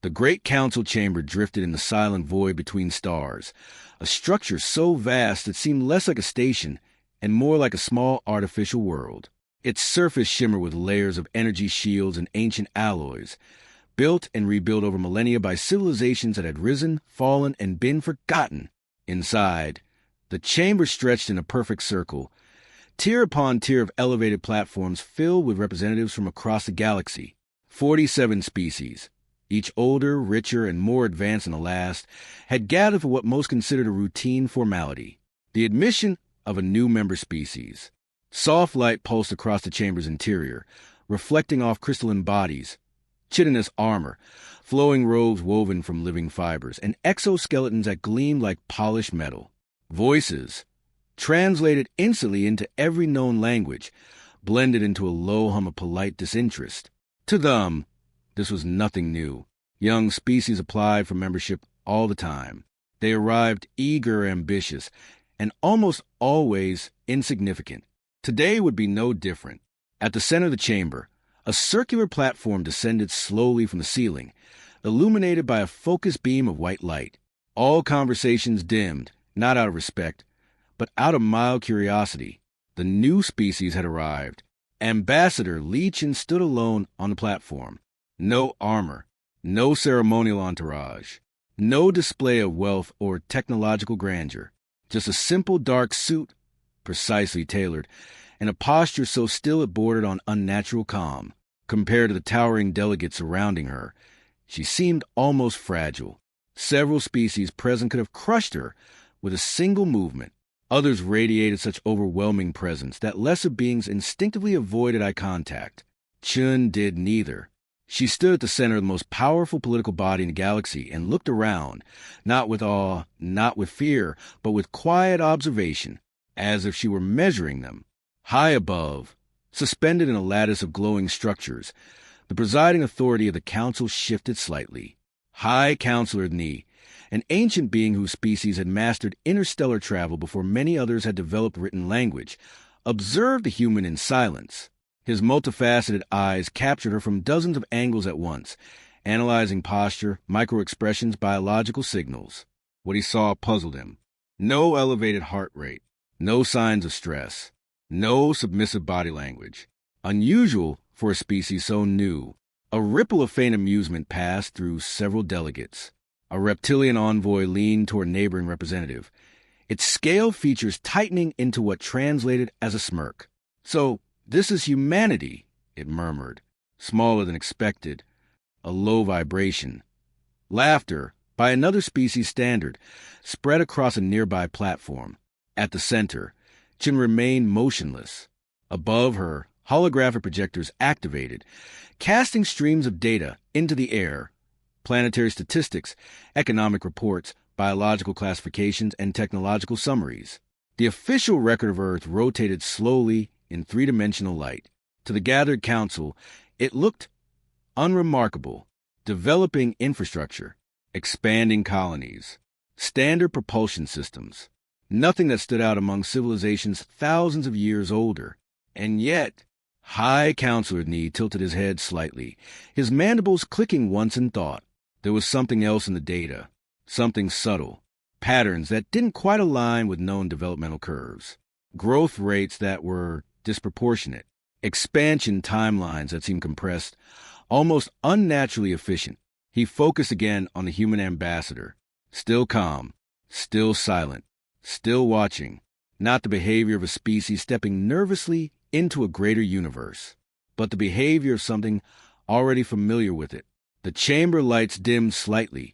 The great council chamber drifted in the silent void between stars, a structure so vast it seemed less like a station and more like a small artificial world. Its surface shimmered with layers of energy shields and ancient alloys, built and rebuilt over millennia by civilizations that had risen, fallen, and been forgotten. Inside, the chamber stretched in a perfect circle, tier upon tier of elevated platforms filled with representatives from across the galaxy. 47 species, each older, richer, and more advanced than the last, had gathered for what most considered a routine formality: the admission of a new member species. Soft light pulsed across the chamber's interior, reflecting off crystalline bodies, chitinous armor, flowing robes woven from living fibers, and exoskeletons that gleamed like polished metal. Voices, translated instantly into every known language, blended into a low hum of polite disinterest. To them, this was nothing new. Young species applied for membership all the time. They arrived eager, ambitious, and almost always insignificant. Today would be no different. At the center of the chamber, a circular platform descended slowly from the ceiling, illuminated by a focused beam of white light. All conversations dimmed, not out of respect, but out of mild curiosity. The new species had arrived. Ambassador Li Chen stood alone on the platform. No armor, no ceremonial entourage, no display of wealth or technological grandeur. Just a simple dark suit, precisely tailored, and a posture so still it bordered on unnatural calm. Compared to the towering delegates surrounding her, she seemed almost fragile. Several species present could have crushed her with a single movement. Others radiated such overwhelming presence that lesser beings instinctively avoided eye contact. Chun did neither. She stood at the center of the most powerful political body in the galaxy and looked around, not with awe, not with fear, but with quiet observation, as if she were measuring them. High above, suspended in a lattice of glowing structures, the presiding authority of the council shifted slightly. High Counselor Ni, an ancient being whose species had mastered interstellar travel before many others had developed written language, observed the human in silence. His multifaceted eyes captured her from dozens of angles at once, analyzing posture, micro-expressions, biological signals. What he saw puzzled him. No elevated heart rate, no signs of stress, no submissive body language. Unusual for a species so new. A ripple of faint amusement passed through several delegates. A reptilian envoy leaned toward a neighboring representative, its scale features tightening into what translated as a smirk. "So, this is humanity," it murmured, smaller than expected, a low vibration. Laughter, by another species standard, spread across a nearby platform. At the center, Chin remained motionless. Above her, holographic projectors activated, casting streams of data into the air. Planetary statistics, economic reports, biological classifications, and technological summaries. The official record of Earth rotated slowly in three-dimensional light. To the gathered council, it looked unremarkable. Developing infrastructure, expanding colonies, standard propulsion systems. Nothing that stood out among civilizations thousands of years older. And yet, High Counselor Ni tilted his head slightly, his mandibles clicking once in thought. There was something else in the data, something subtle, patterns that didn't quite align with known developmental curves, growth rates that were disproportionate, expansion timelines that seemed compressed, almost unnaturally efficient. He focused again on the human ambassador, still calm, still silent, still watching, not the behavior of a species stepping nervously into a greater universe, but the behavior of something already familiar with it. The chamber lights dimmed slightly,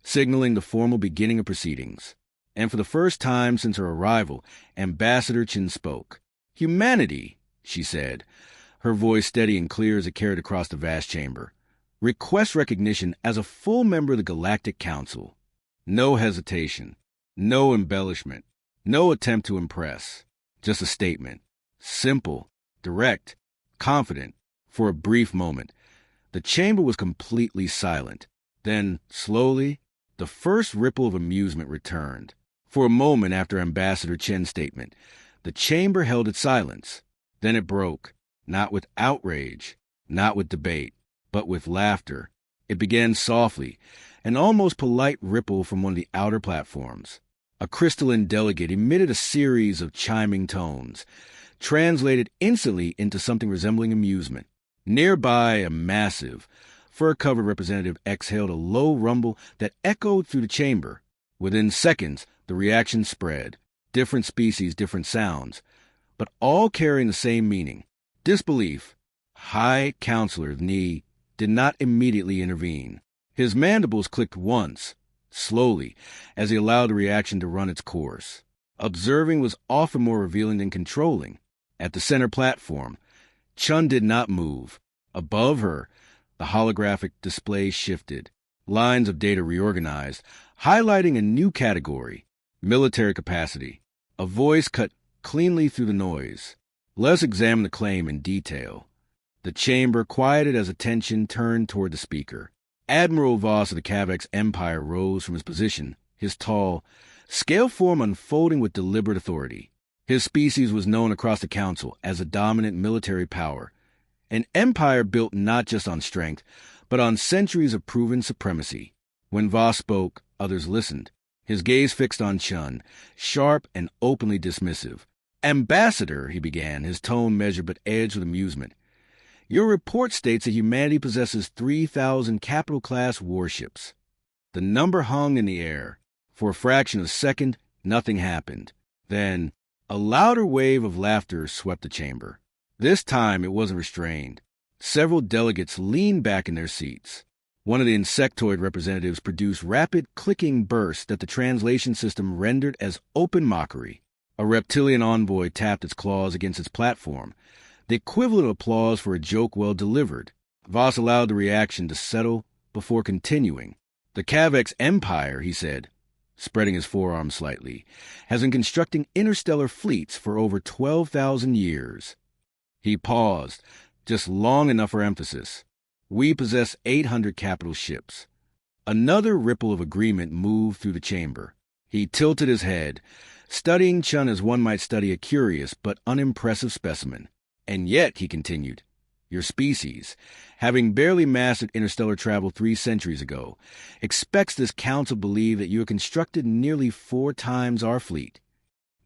signaling the formal beginning of proceedings. And for the first time since her arrival, Ambassador Chin spoke. "Humanity," she said, her voice steady and clear as it carried across the vast chamber, "requests recognition as a full member of the Galactic Council. No hesitation, no embellishment, no attempt to impress. Just a statement. Simple, direct, confident. For a brief moment, the chamber was completely silent. Then, slowly, the first ripple of amusement returned. For a moment after Ambassador Chen's statement, the chamber held its silence. Then it broke, not with outrage, not with debate, but with laughter. It began softly, an almost polite ripple from one of the outer platforms. A crystalline delegate emitted a series of chiming tones, translated instantly into something resembling amusement. Nearby, a massive, fur-covered representative exhaled a low rumble that echoed through the chamber. Within seconds, the reaction spread. Different species, different sounds, but all carrying the same meaning. Disbelief. High Counselor Ni did not immediately intervene. His mandibles clicked once, slowly, as he allowed the reaction to run its course. Observing was often more revealing than controlling. At the center platform, Chun did not move. Above her, the holographic display shifted. Lines of data reorganized, highlighting a new category, military capacity. A voice cut cleanly through the noise. Let's examine the claim in detail. The chamber quieted as attention turned toward the speaker. Admiral Voss of the Cavex Empire rose from his position, his tall, scale form unfolding with deliberate authority. His species was known across the Council as a dominant military power, an empire built not just on strength, but on centuries of proven supremacy. When Voss spoke, others listened, his gaze fixed on Chun, sharp and openly dismissive. "Ambassador," he began, his tone measured but edged with amusement, "your report states that humanity possesses 3,000 capital-class warships." The number hung in the air. For a fraction of a second, nothing happened. Then, a louder wave of laughter swept the chamber. This time, it wasn't restrained. Several delegates leaned back in their seats. One of the insectoid representatives produced rapid, clicking bursts that the translation system rendered as open mockery. A reptilian envoy tapped its claws against its platform, the equivalent of applause for a joke well delivered. Voss allowed the reaction to settle before continuing. "The Cavex Empire," he said, spreading his forearm slightly, "has been constructing interstellar fleets for over 12,000 years. He paused, just long enough for emphasis. "We possess 800 capital ships." Another ripple of agreement moved through the chamber. He tilted his head, studying Chun as one might study a curious but unimpressive specimen. "And yet," he continued, "your species, having barely mastered interstellar travel 3 centuries ago, expects this council to believe that you have constructed nearly 4 times our fleet."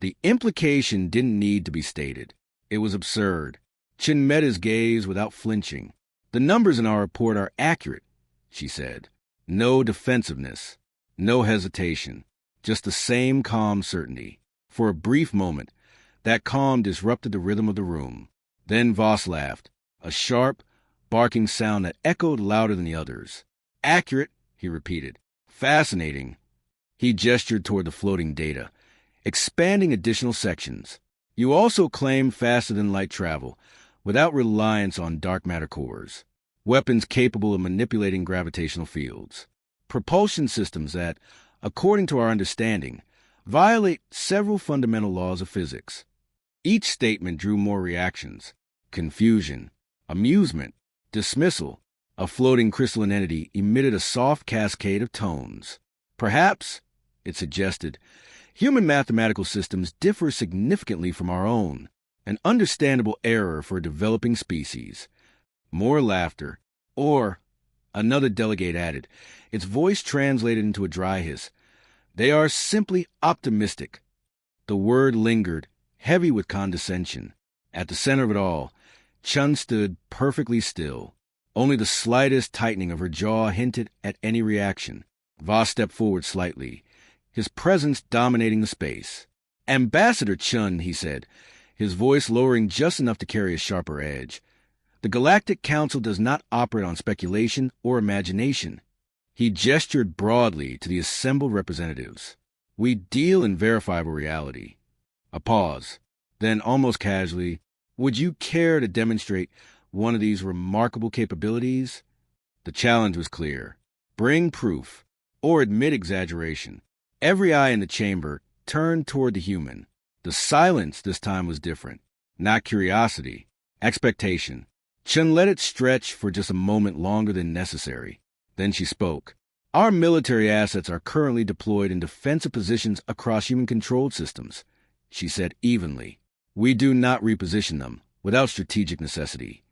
The implication didn't need to be stated. It was absurd. Chin met his gaze without flinching. "The numbers in our report are accurate," she said. No defensiveness, no hesitation, just the same calm certainty. For a brief moment, that calm disrupted the rhythm of the room. Then Voss laughed, a sharp, barking sound that echoed louder than the others. "Accurate," he repeated. "Fascinating." He gestured toward the floating data, expanding additional sections. "You also claim faster-than-light travel, without reliance on dark matter cores, weapons capable of manipulating gravitational fields, propulsion systems that, according to our understanding, violate several fundamental laws of physics." Each statement drew more reactions: confusion, amusement, dismissal. A floating crystalline entity emitted a soft cascade of tones. "Perhaps," it suggested, "human mathematical systems differ significantly from our own, an understandable error for a developing species." More laughter. "Or," another delegate added, its voice translated into a dry hiss, "they are simply optimistic." The word lingered, heavy with condescension. At the center of it all, Chun stood perfectly still. Only the slightest tightening of her jaw hinted at any reaction. Voss stepped forward slightly, his presence dominating the space. "Ambassador Chun," he said, his voice lowering just enough to carry a sharper edge, "the Galactic Council does not operate on speculation or imagination." He gestured broadly to the assembled representatives. "We deal in verifiable reality." A pause. Then, almost casually, "Would you care to demonstrate one of these remarkable capabilities?" The challenge was clear. Bring proof, or admit exaggeration. Every eye in the chamber turned toward the human. The silence this time was different. Not curiosity, expectation. Chun let it stretch for just a moment longer than necessary. Then she spoke. "Our military assets are currently deployed in defensive positions across human-controlled systems," she said evenly. "We do not reposition them without strategic necessity."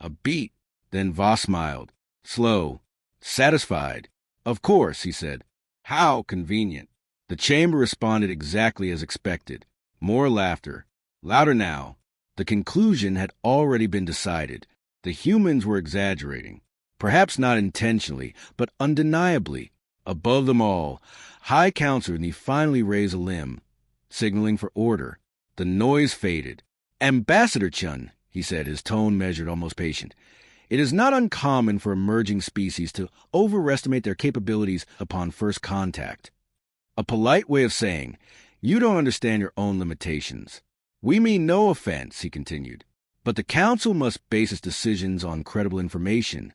A beat. Then Voss smiled. "Slow, Satisfied. Of course, he said. How convenient. The chamber responded exactly as expected. More laughter. Louder now. The conclusion had already been decided. The humans were exaggerating. Perhaps not intentionally, but undeniably. Above them all, High Counselor Ni finally raised a limb, signaling for order. The noise faded. Ambassador Chun, he said, his tone measured, almost patient. It is not uncommon for emerging species to overestimate their capabilities upon first contact. A polite way of saying, you don't understand your own limitations. We mean no offense, he continued, but the Council must base its decisions on credible information.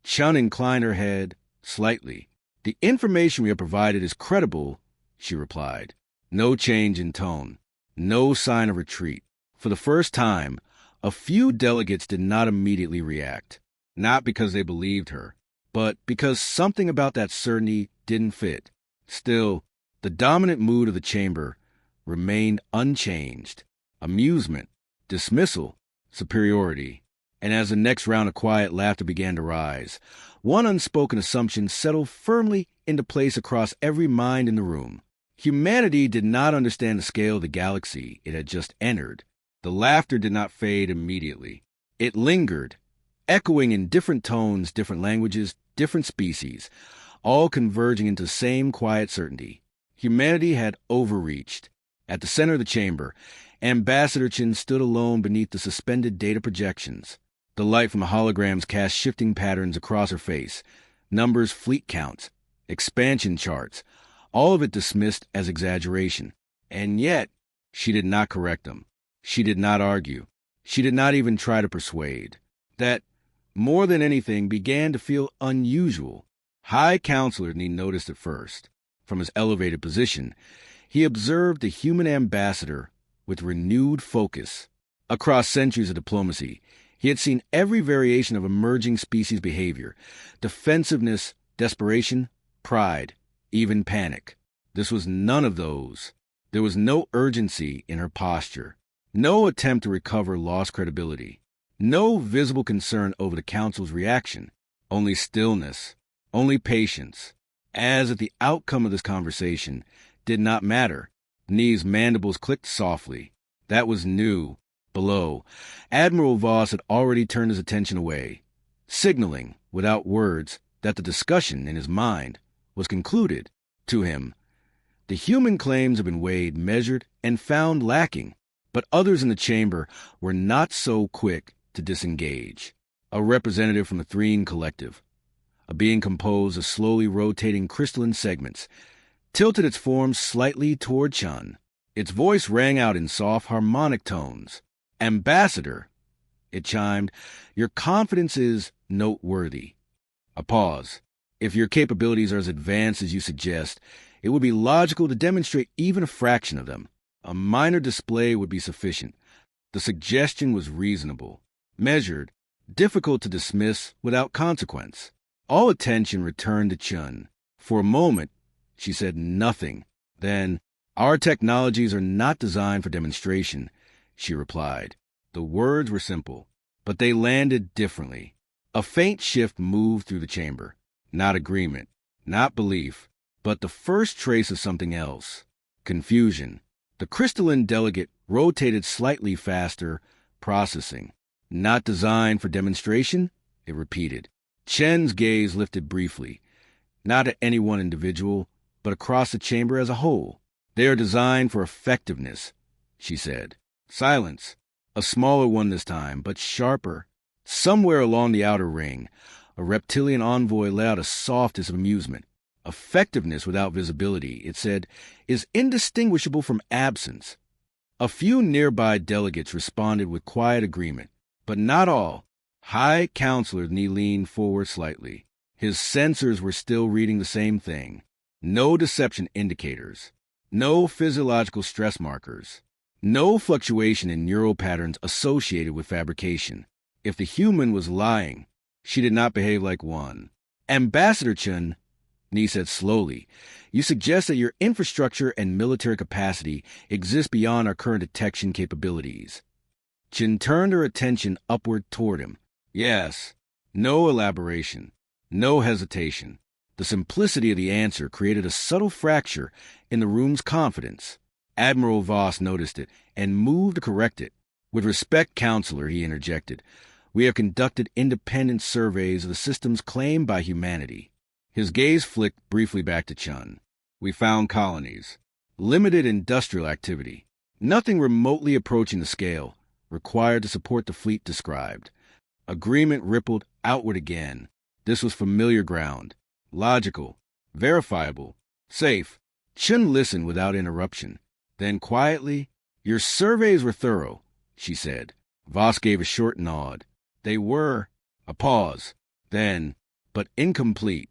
Chun inclined her head slightly. The information we have provided is credible, she replied. No change in tone. No sign of retreat. For the first time, a few delegates did not immediately react. Not because they believed her, but because something about that certainty didn't fit. Still, the dominant mood of the chamber remained unchanged. Amusement, dismissal, superiority. And as the next round of quiet laughter began to rise, one unspoken assumption settled firmly into place across every mind in the room. Humanity did not understand the scale of the galaxy it had just entered. The laughter did not fade immediately. It lingered, echoing in different tones, different languages, different species, all converging into the same quiet certainty. Humanity had overreached. At the center of the chamber, Ambassador Chin stood alone beneath the suspended data projections. The light from the holograms cast shifting patterns across her face, numbers, fleet counts, expansion charts, all of it dismissed as exaggeration. And yet, she did not correct them. She did not argue. She did not even try to persuade. That, more than anything, began to feel unusual. High Counselor Ni noticed at first. From his elevated position, he observed the human ambassador with renewed focus. Across centuries of diplomacy, he had seen every variation of emerging species behavior: defensiveness, desperation, pride, even panic. This was none of those. There was no urgency in her posture, no attempt to recover lost credibility, no visible concern over the Council's reaction, only stillness, only patience, as if the outcome of this conversation did not matter. Ni's mandibles clicked softly. That was new. Below, Admiral Voss had already turned his attention away, signaling, without words, that the discussion in his mind was concluded. To him, the human claims had been weighed, measured, and found lacking, but others in the chamber were not so quick to disengage. A representative from the Threen Collective, a being composed of slowly rotating crystalline segments, tilted its form slightly toward Chun. Its voice rang out in soft, harmonic tones. Ambassador, it chimed, your confidence is noteworthy. A pause. If your capabilities are as advanced as you suggest, it would be logical to demonstrate even a fraction of them. A minor display would be sufficient. The suggestion was reasonable, measured, difficult to dismiss without consequence. All attention returned to Chun. For a moment, she said nothing. Then, our technologies are not designed for demonstration, she replied. The words were simple, but they landed differently. A faint shift moved through the chamber. Not agreement, not belief, but the first trace of something else. Confusion. The crystalline delegate rotated slightly faster, processing. Not designed for demonstration, it repeated. Chen's gaze lifted briefly, not at any one individual, but across the chamber as a whole. They are designed for effectiveness, she said. Silence. A smaller one this time, but sharper. Somewhere along the outer ring, a reptilian envoy let out a soft hiss of amusement. Effectiveness without visibility, it said, is indistinguishable from absence. A few nearby delegates responded with quiet agreement, but not all. High Counselor Ni leaned forward slightly. His sensors were still reading the same thing. No deception indicators. No physiological stress markers. No fluctuation in neural patterns associated with fabrication. If the human was lying, she did not behave like one. Ambassador Chun, Ni said slowly, you suggest that your infrastructure and military capacity exist beyond our current detection capabilities. Chin turned her attention upward toward him. Yes. No elaboration. No hesitation. The simplicity of the answer created a subtle fracture in the room's confidence. Admiral Voss noticed it and moved to correct it. "With respect, Counselor," he interjected, "we have conducted independent surveys of the systems claimed by humanity." His gaze flicked briefly back to Chun. "We found colonies. Limited industrial activity. Nothing remotely approaching the scale required to support the fleet described." Agreement rippled outward again. This was familiar ground. Logical. Verifiable. Safe. Chun listened without interruption. Then quietly, "Your surveys were thorough," she said. Voss gave a short nod. "They were." A pause. Then, "but incomplete."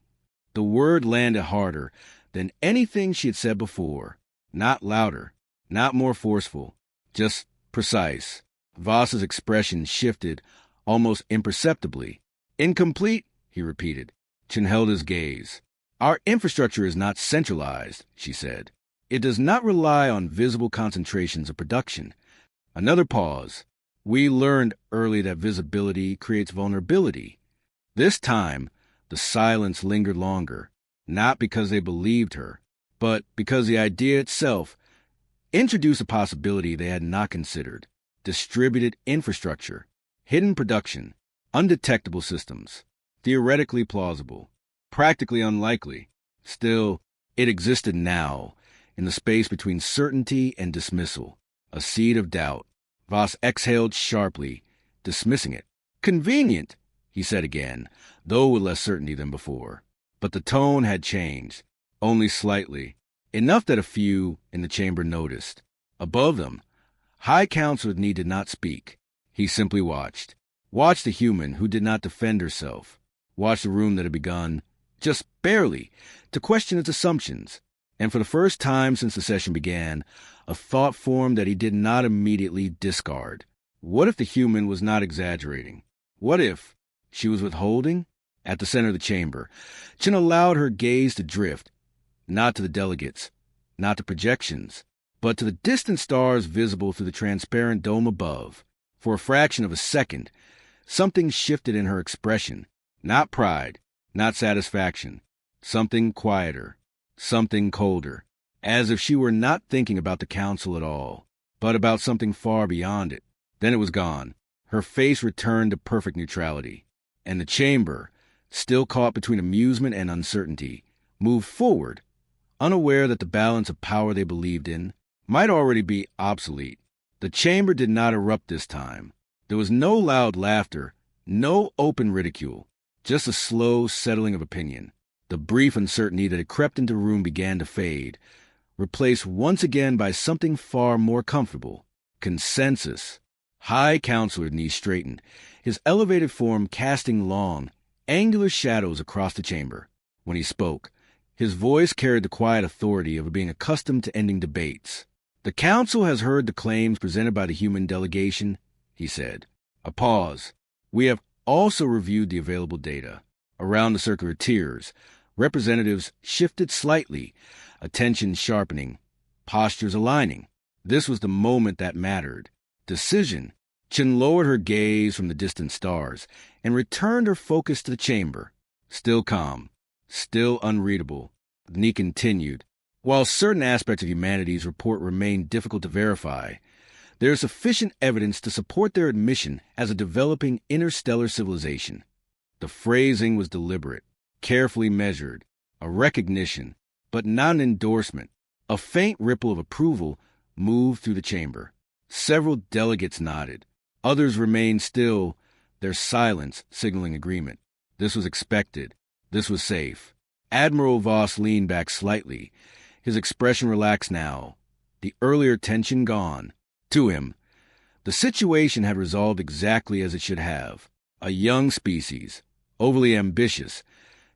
The word landed harder than anything she had said before. Not louder, not more forceful, just precise. Voss's expression shifted almost imperceptibly. "Incomplete," he repeated. Chun held his gaze. "Our infrastructure is not centralized," she said. "It does not rely on visible concentrations of production." Another pause. "We learned early that visibility creates vulnerability." This time, the silence lingered longer, not because they believed her, but because the idea itself introduced a possibility they had not considered. Distributed infrastructure, hidden production, undetectable systems. Theoretically plausible, practically unlikely. Still, it existed now, in the space between certainty and dismissal. A seed of doubt. Voss exhaled sharply, dismissing it. "Convenient," he said again, though with less certainty than before. But the tone had changed, only slightly, enough that a few in the chamber noticed. Above them, High Counselor Ni did not speak. He simply watched. Watched the human who did not defend herself. Watched the room that had begun, just barely, to question its assumptions. And for the first time since the session began, a thought formed that he did not immediately discard. What if the human was not exaggerating? What if she was withholding? At the center of the chamber, Chun allowed her gaze to drift, not to the delegates, not to projections, but to the distant stars visible through the transparent dome above. For a fraction of a second, something shifted in her expression. Not pride, not satisfaction. Something quieter, something colder, as if she were not thinking about the council at all, but about something far beyond it. Then it was gone. Her face returned to perfect neutrality, and the chamber, still caught between amusement and uncertainty, moved forward, unaware that the balance of power they believed in might already be obsolete. The chamber did not erupt this time. There was no loud laughter, no open ridicule, just a slow settling of opinion. The brief uncertainty that had crept into the room began to fade, replaced once again by something far more comfortable. Consensus. High Counselor Ni straightened, his elevated form casting long, angular shadows across the chamber. When he spoke, his voice carried the quiet authority of being accustomed to ending debates. "The Council has heard the claims presented by the human delegation," he said. A pause. "We have also reviewed the available data." Around the circular tiers, representatives shifted slightly, attention sharpening, postures aligning. This was the moment that mattered. Decision. Chun lowered her gaze from the distant stars and returned her focus to the chamber. Still calm, still unreadable. Ni continued. "While certain aspects of humanity's report remain difficult to verify, there is sufficient evidence to support their admission as a developing interstellar civilization." The phrasing was deliberate, carefully measured, a recognition, but not an endorsement. A faint ripple of approval moved through the chamber. Several delegates nodded. Others remained still, their silence signaling agreement. This was expected. This was safe. Admiral Voss leaned back slightly, his expression relaxed now, the earlier tension gone. To him, the situation had resolved exactly as it should have. A young species, overly ambitious,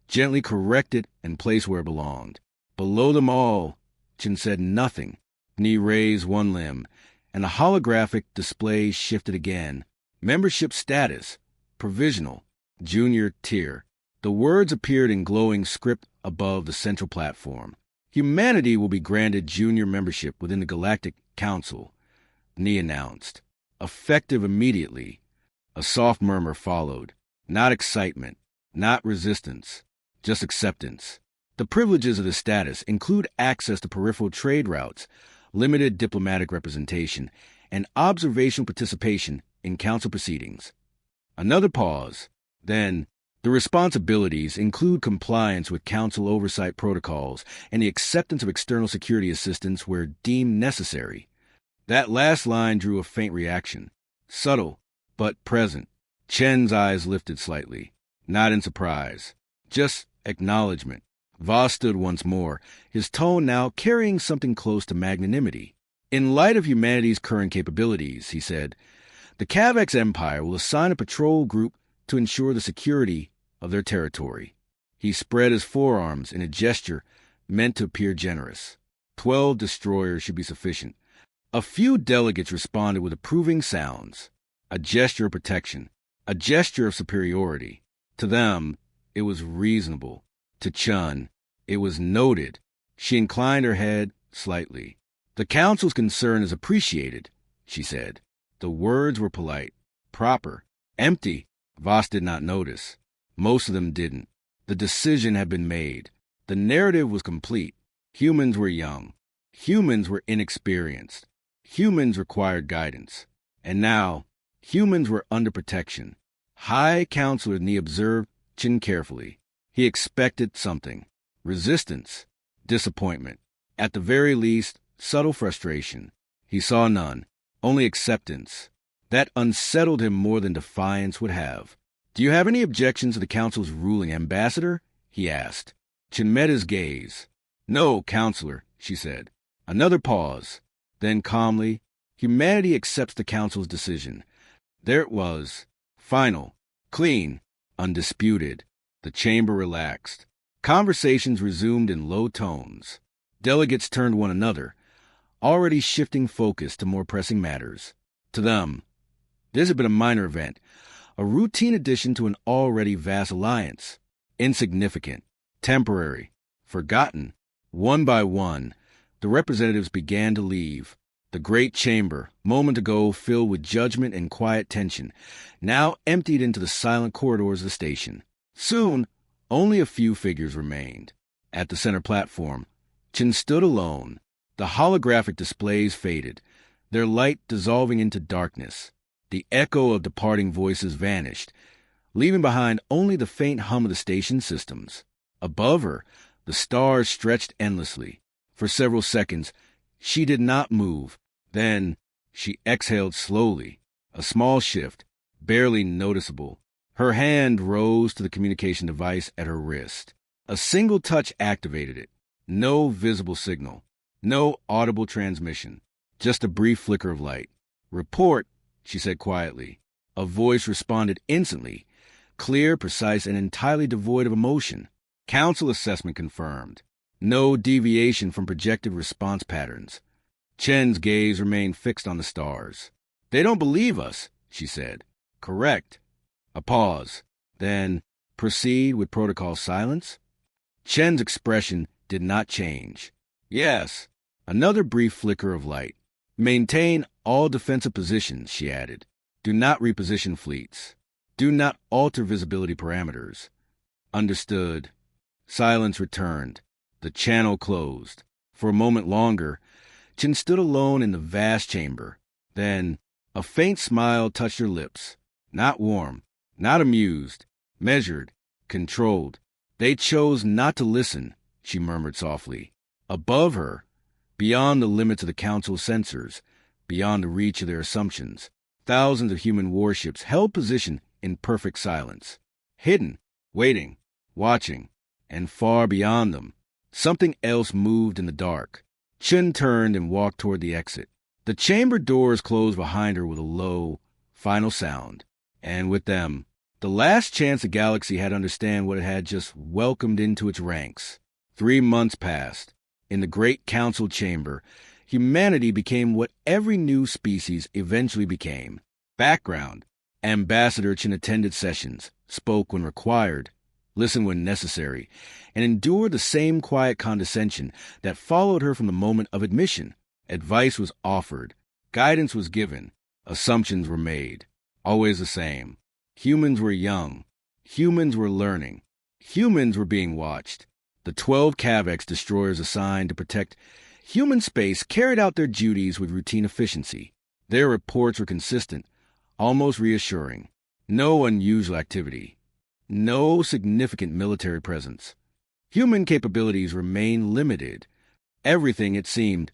gently corrected and placed where it belonged. Below them all, Chun said nothing. Ni raised one limb, and the holographic display shifted again. Membership status, provisional, junior tier. The words appeared in glowing script above the central platform. Humanity will be granted junior membership within the Galactic Council, Ni announced. Effective immediately. A soft murmur followed. Not excitement, not resistance, just acceptance. The privileges of the status include access to peripheral trade routes, limited diplomatic representation, and observational participation in council proceedings. Another pause. Then, the responsibilities include compliance with council oversight protocols and the acceptance of external security assistance where deemed necessary. That last line drew a faint reaction. Subtle, but present. Chen's eyes lifted slightly, not in surprise, just acknowledgement. Voss stood once more, his tone now carrying something close to magnanimity. In light of humanity's current capabilities, he said, the Cavex Empire will assign a patrol group to ensure the security of their territory. He spread his forearms in a gesture meant to appear generous. 12 destroyers should be sufficient. A few delegates responded with approving sounds, a gesture of protection, a gesture of superiority. To them, it was reasonable. To Chun, it was noted. She inclined her head slightly. The council's concern is appreciated, she said. The words were polite, proper, empty. Voss did not notice. Most of them didn't. The decision had been made. The narrative was complete. Humans were young. Humans were inexperienced. Humans required guidance. And now, humans were under protection. High Counselor Ni observed Chen carefully. He expected something. Resistance. Disappointment. At the very least, subtle frustration. He saw none. Only acceptance. That unsettled him more than defiance would have. Do you have any objections to the council's ruling, Ambassador? He asked. Chen met his gaze. No, Counselor, she said. Another pause. Then calmly, humanity accepts the council's decision. There it was. Final. Clean. Undisputed. The chamber relaxed. Conversations resumed in low tones. Delegates turned to one another, already shifting focus to more pressing matters. To them, this had been a minor event, a routine addition to an already vast alliance. Insignificant, temporary, forgotten. One by one, the representatives began to leave. The great chamber, moment ago filled with judgment and quiet tension, now emptied into the silent corridors of the station. Soon, only a few figures remained. At the center platform, Chen stood alone. The holographic displays faded, their light dissolving into darkness. The echo of departing voices vanished, leaving behind only the faint hum of the station systems. Above her, the stars stretched endlessly. For several seconds, she did not move. Then, she exhaled slowly, a small shift, barely noticeable. Her hand rose to the communication device at her wrist. A single touch activated it. No visible signal. No audible transmission. Just a brief flicker of light. Report, she said quietly. A voice responded instantly, clear, precise, and entirely devoid of emotion. Council assessment confirmed. No deviation from projected response patterns. Chen's gaze remained fixed on the stars. They don't believe us, she said. Correct. A pause. Then, proceed with protocol silence? Chen's expression did not change. Yes. Another brief flicker of light. Maintain all defensive positions, she added. Do not reposition fleets. Do not alter visibility parameters. Understood. Silence returned. The channel closed. For a moment longer, Chen stood alone in the vast chamber. Then, a faint smile touched her lips. Not warm, not amused, measured, controlled. They chose not to listen, she murmured softly. Above her, beyond the limits of the council's sensors, beyond the reach of their assumptions, thousands of human warships held position in perfect silence. Hidden, waiting, watching, and far beyond them, something else moved in the dark. Chen turned and walked toward the exit. The chamber doors closed behind her with a low, final sound. And with them, the last chance the galaxy had to understand what it had just welcomed into its ranks. 3 months passed. In the great council chamber, humanity became what every new species eventually became. Background. Ambassador Chen attended sessions, spoke when required, listened when necessary, and endured the same quiet condescension that followed her from the moment of admission. Advice was offered, guidance was given, assumptions were made. Always the same. Humans were young. Humans were learning. Humans were being watched. The 12 Cavex destroyers assigned to protect human space carried out their duties with routine efficiency. Their reports were consistent, almost reassuring. No unusual activity. No significant military presence. Human capabilities remained limited. Everything, it seemed,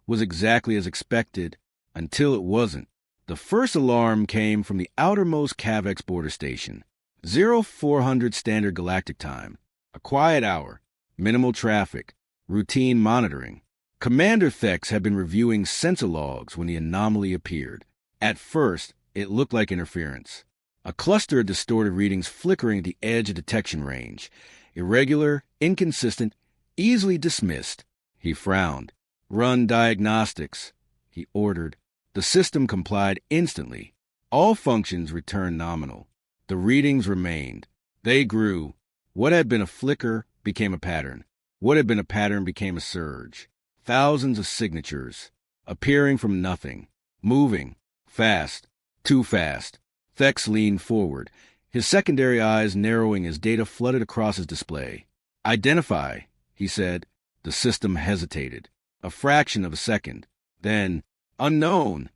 was exactly as expected until it wasn't. The first alarm came from the outermost Cavex border station. 0400 Standard Galactic Time. A quiet hour. Minimal traffic. Routine monitoring. Commander Thex had been reviewing sensor logs when the anomaly appeared. At first, it looked like interference. A cluster of distorted readings flickering at the edge of detection range. Irregular, inconsistent, easily dismissed. He frowned. "Run diagnostics," he ordered. The system complied instantly. All functions returned nominal. The readings remained. They grew. What had been a flicker became a pattern. What had been a pattern became a surge. Thousands of signatures, appearing from nothing, moving, fast, too fast. Thex leaned forward, his secondary eyes narrowing as data flooded across his display. "Identify," he said. The system hesitated. A fraction of a second. Then, "Unknown."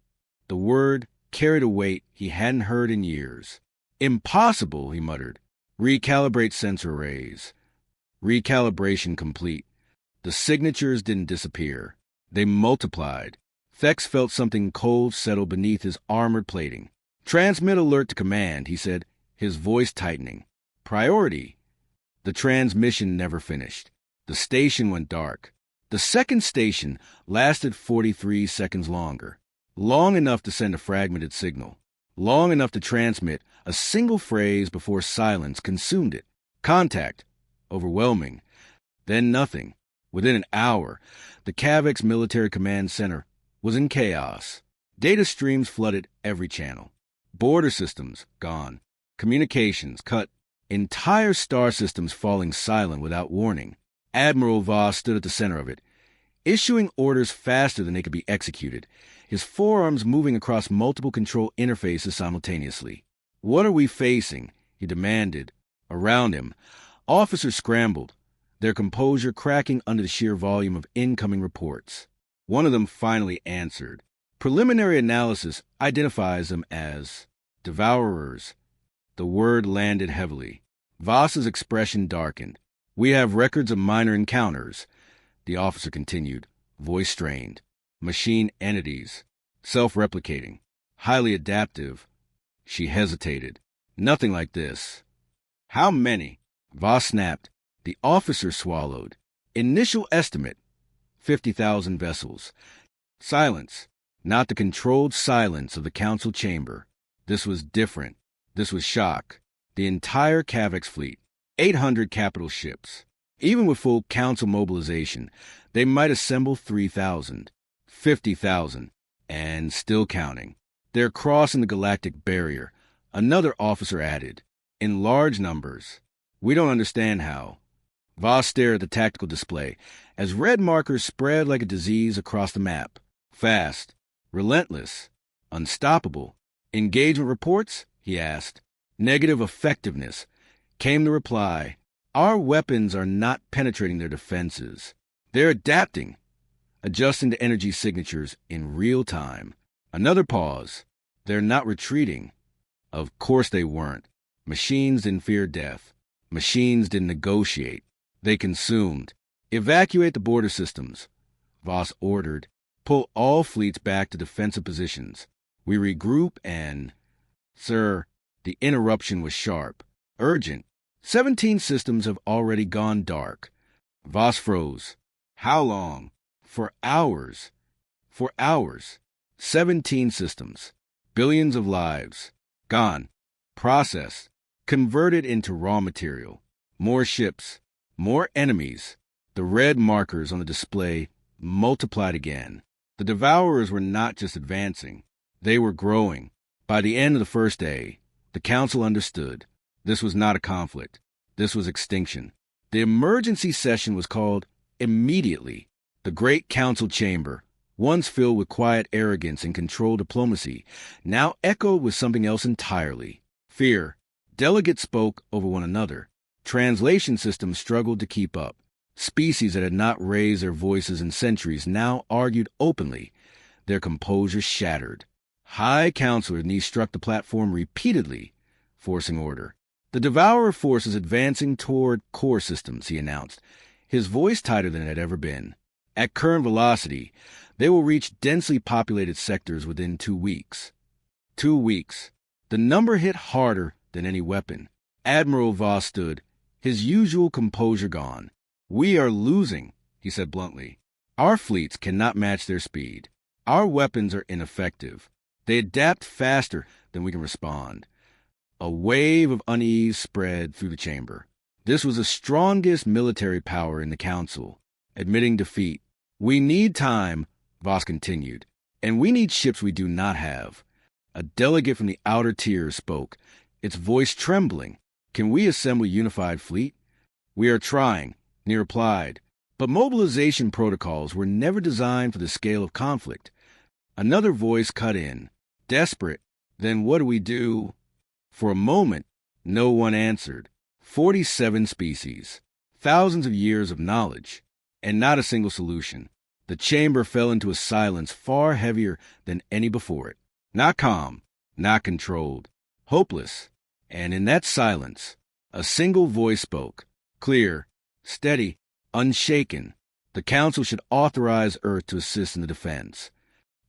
The word carried a weight he hadn't heard in years. "Impossible," he muttered. "Recalibrate sensor arrays." Recalibration complete. The signatures didn't disappear. They multiplied. Thex felt something cold settle beneath his armored plating. "Transmit alert to command," he said, his voice tightening. "Priority." The transmission never finished. The station went dark. The second station lasted 43 seconds longer. Long enough to send a fragmented signal. Long enough to transmit a single phrase before silence consumed it. Contact. Overwhelming. Then nothing. Within an hour, the Cavex Military Command Center was in chaos. Data streams flooded every channel. Border systems gone. Communications cut. Entire star systems falling silent without warning. Admiral Voss stood at the center of it, issuing orders faster than they could be executed, his forearms moving across multiple control interfaces simultaneously. "What are we facing?" he demanded. Around him, officers scrambled, their composure cracking under the sheer volume of incoming reports. One of them finally answered. "Preliminary analysis identifies them as devourers." The word landed heavily. Voss's expression darkened. "We have records of minor encounters," the officer continued, voice strained. "Machine entities, self-replicating, highly adaptive." She hesitated. "Nothing like this." "How many?" Voss snapped. The officer swallowed. "Initial estimate, 50,000 vessels." Silence. Not the controlled silence of the council chamber. This was different. This was shock. The entire Cavex fleet, 800 capital ships. Even with full council mobilization, they might assemble 3,000, 50,000, and still counting. "They're crossing the galactic barrier," another officer added. "In large numbers. We don't understand how." Voss stared at the tactical display as red markers spread like a disease across the map. Fast, relentless, unstoppable. "Engagement reports?" he asked. "Negative effectiveness," came the reply. "Our weapons are not penetrating their defenses. They're adapting, adjusting to energy signatures in real time." Another pause. "They're not retreating." Of course they weren't. Machines didn't fear death. Machines didn't negotiate. They consumed. "Evacuate the border systems," Voss ordered. "Pull all fleets back to defensive positions. We regroup and—" "Sir," the interruption was sharp. "Urgent. 17 systems have already gone dark." Voss froze. "How long?" "For hours." "For hours. 17 systems. Billions of lives. Gone. Processed. Converted into raw material. More ships. More enemies." The red markers on the display multiplied again. The Devourers were not just advancing. They were growing. By the end of the first day, the Council understood. This was not a conflict. This was extinction. The emergency session was called immediately. The great council chamber, once filled with quiet arrogance and controlled diplomacy, now echoed with something else entirely. Fear, Delegates spoke over one another. Translation systems struggled to keep up. Species that had not raised their voices in centuries now argued openly, their composure shattered. High Counselor Nee struck the platform repeatedly, forcing order. The Devourer force is advancing toward core systems, he announced, his voice tighter than it had ever been. At current velocity, they will reach densely populated sectors within 2 weeks. 2 weeks. The number hit harder than any weapon. Admiral Voss stood, his usual composure gone. "We are losing," he said bluntly. "Our fleets cannot match their speed. Our weapons are ineffective. They adapt faster than we can respond." A wave of unease spread through the chamber. This was the strongest military power in the Council, admitting defeat. "We need time," Voss continued, "and we need ships we do not have." A delegate from the outer tiers spoke, its voice trembling. "Can we assemble a unified fleet?" "We are trying," Nee replied, "but mobilization protocols were never designed for the scale of conflict." Another voice cut in, desperate. "Then what do we do?" For a moment, no one answered. 47 species, thousands of years of knowledge, and not a single solution. The chamber fell into a silence far heavier than any before it. Not calm, not controlled, hopeless. And in that silence, a single voice spoke, clear, steady, unshaken. The Council should authorize Earth to assist in the defense.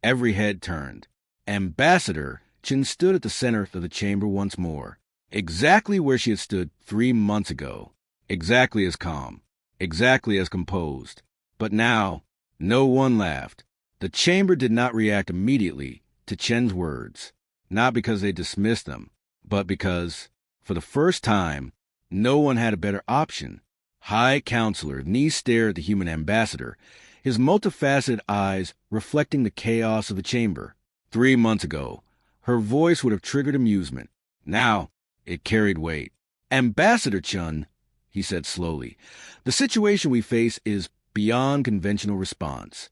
Every head turned. Ambassador Chen stood at the center of the chamber once more, exactly where she had stood 3 months ago, exactly as calm, exactly as composed. But now, no one laughed. The chamber did not react immediately to Chen's words, not because they dismissed them, but because, for the first time, no one had a better option. High Counselor Nee stared at the human ambassador, his multifaceted eyes reflecting the chaos of the chamber. 3 months ago, her voice would have triggered amusement. Now, it carried weight. "Ambassador Chun," he said slowly, "the situation we face is beyond conventional response."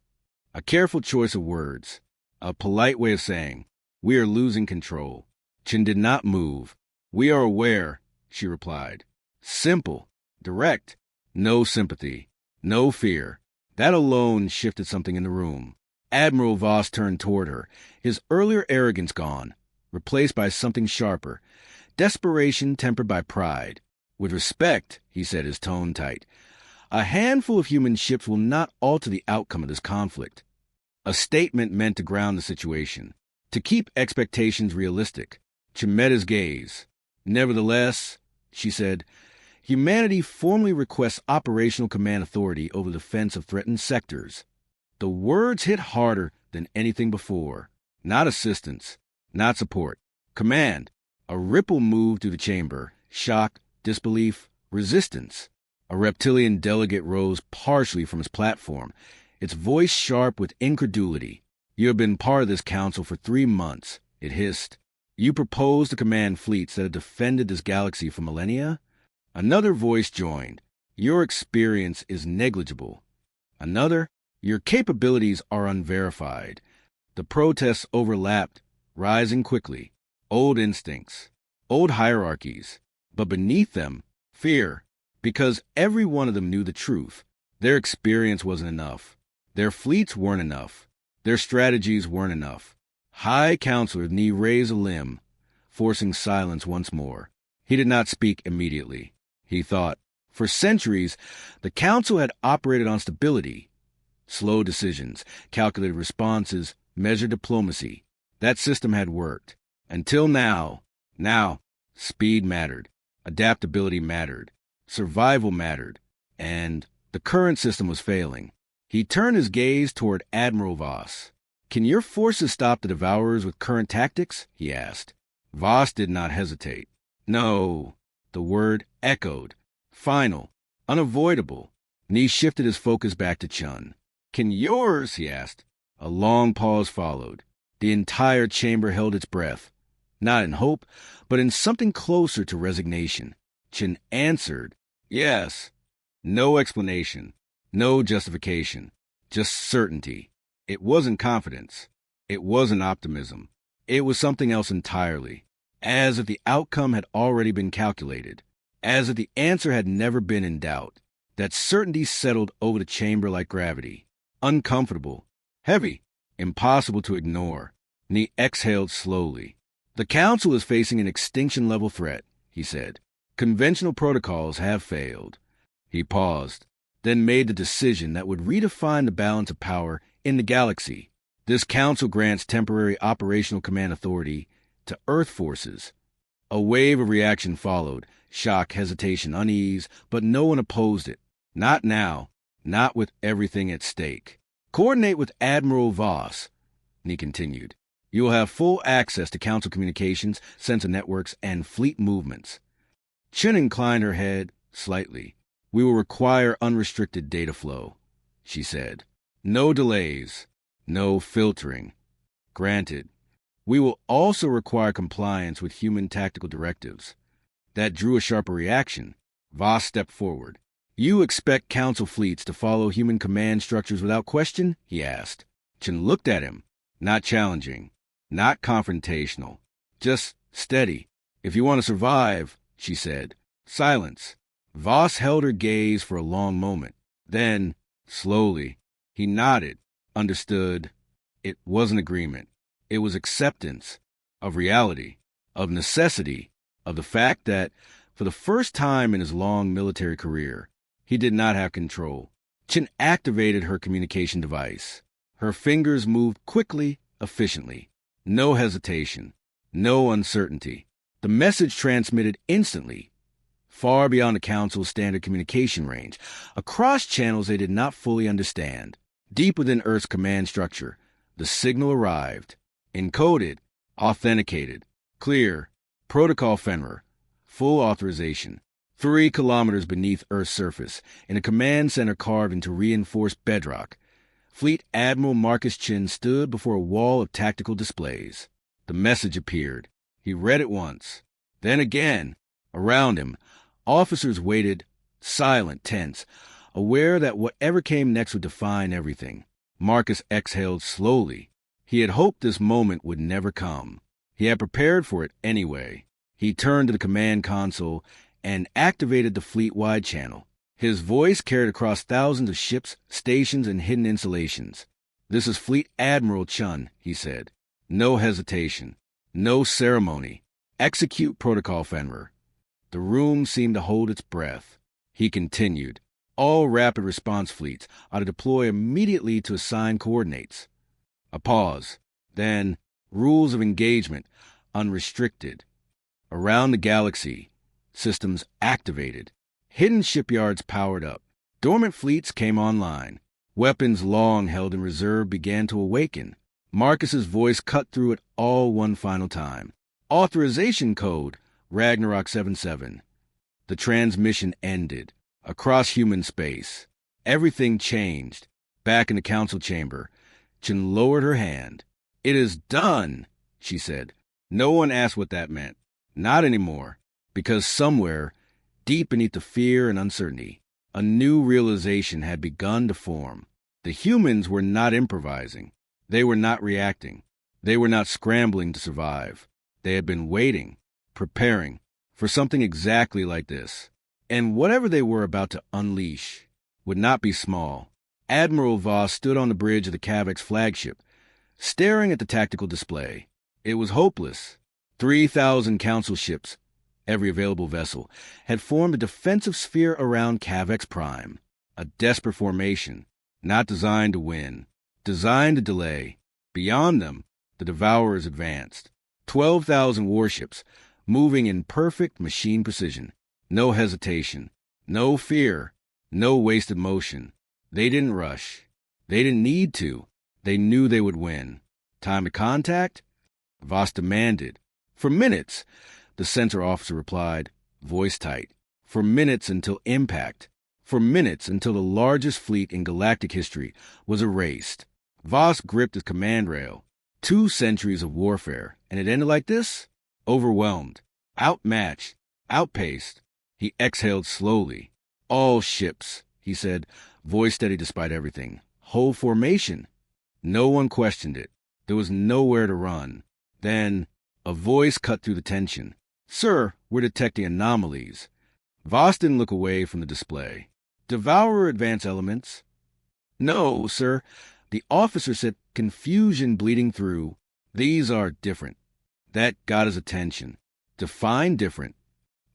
A careful choice of words, a polite way of saying, "We are losing control." Chen did not move. "We are aware," she replied. Simple, direct, no sympathy, no fear. That alone shifted something in the room. Admiral Voss turned toward her, his earlier arrogance gone, replaced by something sharper, desperation tempered by pride. "With respect," he said, his tone tight, "a handful of human ships will not alter the outcome of this conflict." A statement meant to ground the situation, to keep expectations realistic. She met his gaze. "Nevertheless," she said, "humanity formally requests operational command authority over the defense of threatened sectors." The words hit harder than anything before. Not assistance, not support. Command. A ripple moved through the chamber. Shock, disbelief, resistance. A reptilian delegate rose partially from his platform, its voice sharp with incredulity. "You have been part of this council for 3 months," it hissed. "You propose to command fleets that have defended this galaxy for millennia?" Another voice joined. "Your experience is negligible." Another, "Your capabilities are unverified." The protests overlapped, rising quickly. Old instincts, old hierarchies, but beneath them, fear, because every one of them knew the truth. Their experience wasn't enough. Their fleets weren't enough. Their strategies weren't enough. High Counselor Nee raised a limb, forcing silence once more. He did not speak immediately. He thought. For centuries, the Council had operated on stability. Slow decisions, calculated responses, measured diplomacy. That system had worked. Until now. Now, speed mattered. Adaptability mattered. Survival mattered. And the current system was failing. He turned his gaze toward Admiral Voss. "Can your forces stop the Devourers with current tactics?" he asked. Voss did not hesitate. "No." The word echoed. Final. Unavoidable. Nee shifted his focus back to Chun. "Can yours?" he asked. A long pause followed. The entire chamber held its breath, not in hope, but in something closer to resignation. Chen answered, "Yes." No explanation, no justification, just certainty. It wasn't confidence. It wasn't optimism. It was something else entirely. as if the outcome had already been calculated, as if the answer had never been in doubt. That certainty settled over the chamber like gravity, uncomfortable, heavy, impossible to ignore, and he exhaled slowly. The Council is facing an extinction-level threat, he said. Conventional protocols have failed. He paused, then made the decision that would redefine the balance of power in the galaxy. This Council grants temporary operational command authority to Earth forces. A wave of reaction followed, shock, hesitation, unease, but no one opposed it. Not now, not with everything at stake. Coordinate with Admiral Voss, he continued. You will have full access to Council communications, sensor networks, and fleet movements. Chen inclined her head slightly. We will require unrestricted data flow, she said. No delays, no filtering. Granted. We will also require compliance with human tactical directives. That drew a sharper reaction. Voss stepped forward. You expect Council fleets to follow human command structures without question? He asked. Chen looked at him. Not challenging, not confrontational, just steady. If you want to survive, she said. Silence. Voss held her gaze for a long moment. Then, slowly, he nodded, understood. It wasn't agreement. It was acceptance of reality, of necessity, of the fact that, for the first time in his long military career, he did not have control. Chen activated her communication device. Her fingers moved quickly, efficiently. No hesitation, no uncertainty. The message transmitted instantly, far beyond the Council's standard communication range, across channels they did not fully understand. Deep within Earth's command structure, the signal arrived. Encoded, authenticated, clear, protocol Fenrir, full authorization. 3 kilometers beneath Earth's surface, in a command center carved into reinforced bedrock, Fleet Admiral Marcus Chen stood before a wall of tactical displays. The message appeared. He read it once, then again. Around him, officers waited, silent, tense, aware that whatever came next would define everything. Marcus exhaled slowly. He had hoped this moment would never come. He had prepared for it anyway. He turned to the command console and activated the fleet-wide channel. His voice carried across thousands of ships, stations, and hidden installations. This is Fleet Admiral Chen, he said. No hesitation. No ceremony. Execute protocol Fenrir. The room seemed to hold its breath. He continued. All rapid response fleets are to deploy immediately to assigned coordinates. A pause. Then, rules of engagement, unrestricted. Around the galaxy, systems activated. Hidden shipyards powered up. Dormant fleets came online. Weapons long held in reserve began to awaken. Marcus's voice cut through it all one final time. Authorization code, Ragnarok 77. The transmission ended. Across human space. Everything changed. Back in the council chamber, Chen lowered her hand. It is done, she said. No one asked what that meant. Not anymore. Because somewhere, deep beneath the fear and uncertainty, a new realization had begun to form. The humans were not improvising. They were not reacting. They were not scrambling to survive. They had been waiting, preparing, for something exactly like this. And whatever they were about to unleash would not be small. Admiral Voss stood on the bridge of the Cavex flagship, staring at the tactical display. It was hopeless. 3,000 council ships, every available vessel, had formed a defensive sphere around Cavex Prime, a desperate formation, not designed to win, designed to delay. Beyond them, the Devourers advanced. 12,000 warships, moving in perfect machine precision. No hesitation, no fear, no wasted motion. They didn't rush. They didn't need to. They knew they would win. Time to contact? Voss demanded. For minutes, the center officer replied, voice tight. For minutes until impact. For minutes until the largest fleet in galactic history was erased. Voss gripped his command rail. 2 centuries of warfare, and it ended like this? Overwhelmed, outmatched, outpaced. He exhaled slowly. All ships, he said, voice steady despite everything. Whole formation. No one questioned it. There was nowhere to run. Then, A voice cut through the tension. Sir, we're detecting anomalies. Voss didn't look away from the display. Devourer advance elements? No, sir. The officer said confusion bleeding through. These are different. That got his attention. Define different.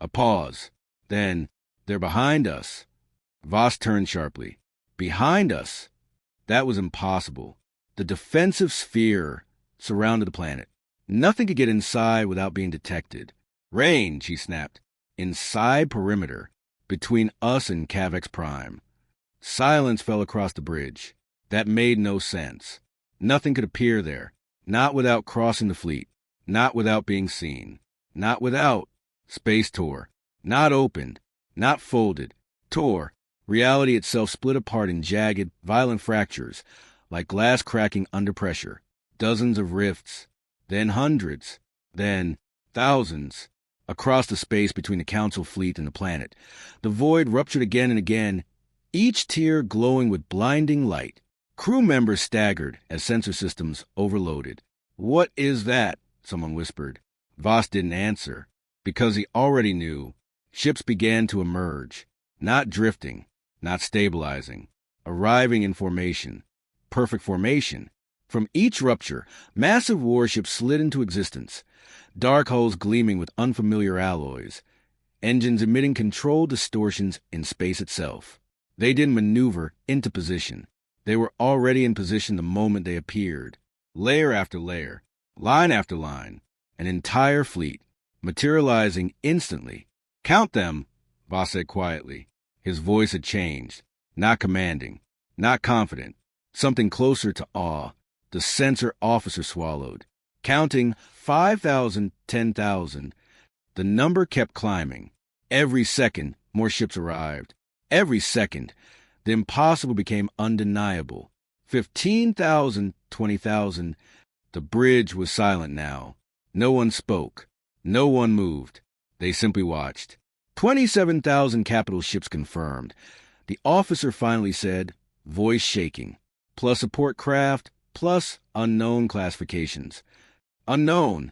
A pause. Then, they're behind us. Voss turned sharply. Behind us? That was impossible. The defensive sphere surrounded the planet. Nothing could get inside without being detected. Range, he snapped. Inside perimeter, between us and Cavex Prime. Silence fell across the bridge. That made no sense. Nothing could appear there. Not without crossing the fleet. Not without being seen. Not without. Space tore. Not opened. Not folded. Tore. Reality itself split apart in jagged, violent fractures, like glass cracking under pressure. Dozens of rifts. Then hundreds. Then thousands. Across the space between the Council fleet and the planet, the void ruptured again and again, each tier glowing with blinding light. Crew members staggered as sensor systems overloaded. What is that? Someone whispered. Voss didn't answer, because he already knew. Ships began to emerge, not drifting, not stabilizing, arriving in formation. Perfect formation. From each rupture, massive warships slid into existence, dark hulls gleaming with unfamiliar alloys, engines emitting controlled distortions in space itself. They didn't maneuver into position. They were already in position the moment they appeared. Layer after layer, line after line, an entire fleet, materializing instantly. Count them, Voss said quietly. His voice had changed, not commanding, not confident, something closer to awe. The sensor officer swallowed. Counting 5,000, 10,000. The number kept climbing. Every second, more ships arrived. Every second, the impossible became undeniable. 15,000, 20,000. The bridge was silent now. No one spoke. No one moved. They simply watched. 27,000 capital ships confirmed. The officer finally said, voice shaking, plus support craft, plus unknown classifications. Unknown?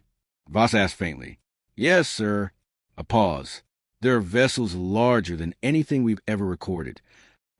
Voss asked faintly. Yes, sir. A pause. There are vessels larger than anything we've ever recorded.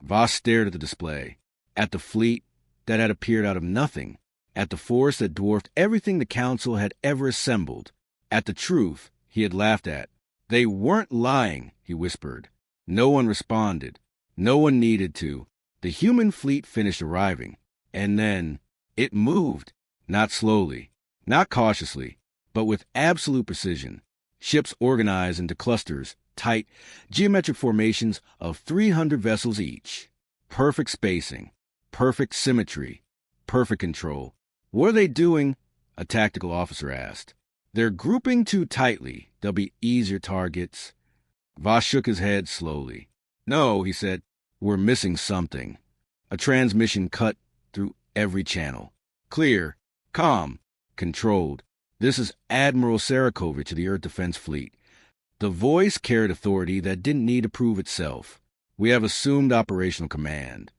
Voss stared at the display, at the fleet that had appeared out of nothing, at the force that dwarfed everything the Council had ever assembled, at the truth he had laughed at. They weren't lying, he whispered. No one responded. No one needed to. The human fleet finished arriving, and then it moved, not slowly, not cautiously, but with absolute precision. Ships organized into clusters, tight, geometric formations of 300 vessels each. Perfect spacing, perfect symmetry, perfect control. What are they doing? A tactical officer asked. They're grouping too tightly. They'll be easier targets. Voss shook his head slowly. No, he said, we're missing something. A transmission cut through every channel. Clear, calm, controlled. This is Admiral Sarakovich of the Earth Defense Fleet. The voice carried authority that didn't need to prove itself. We have assumed operational command.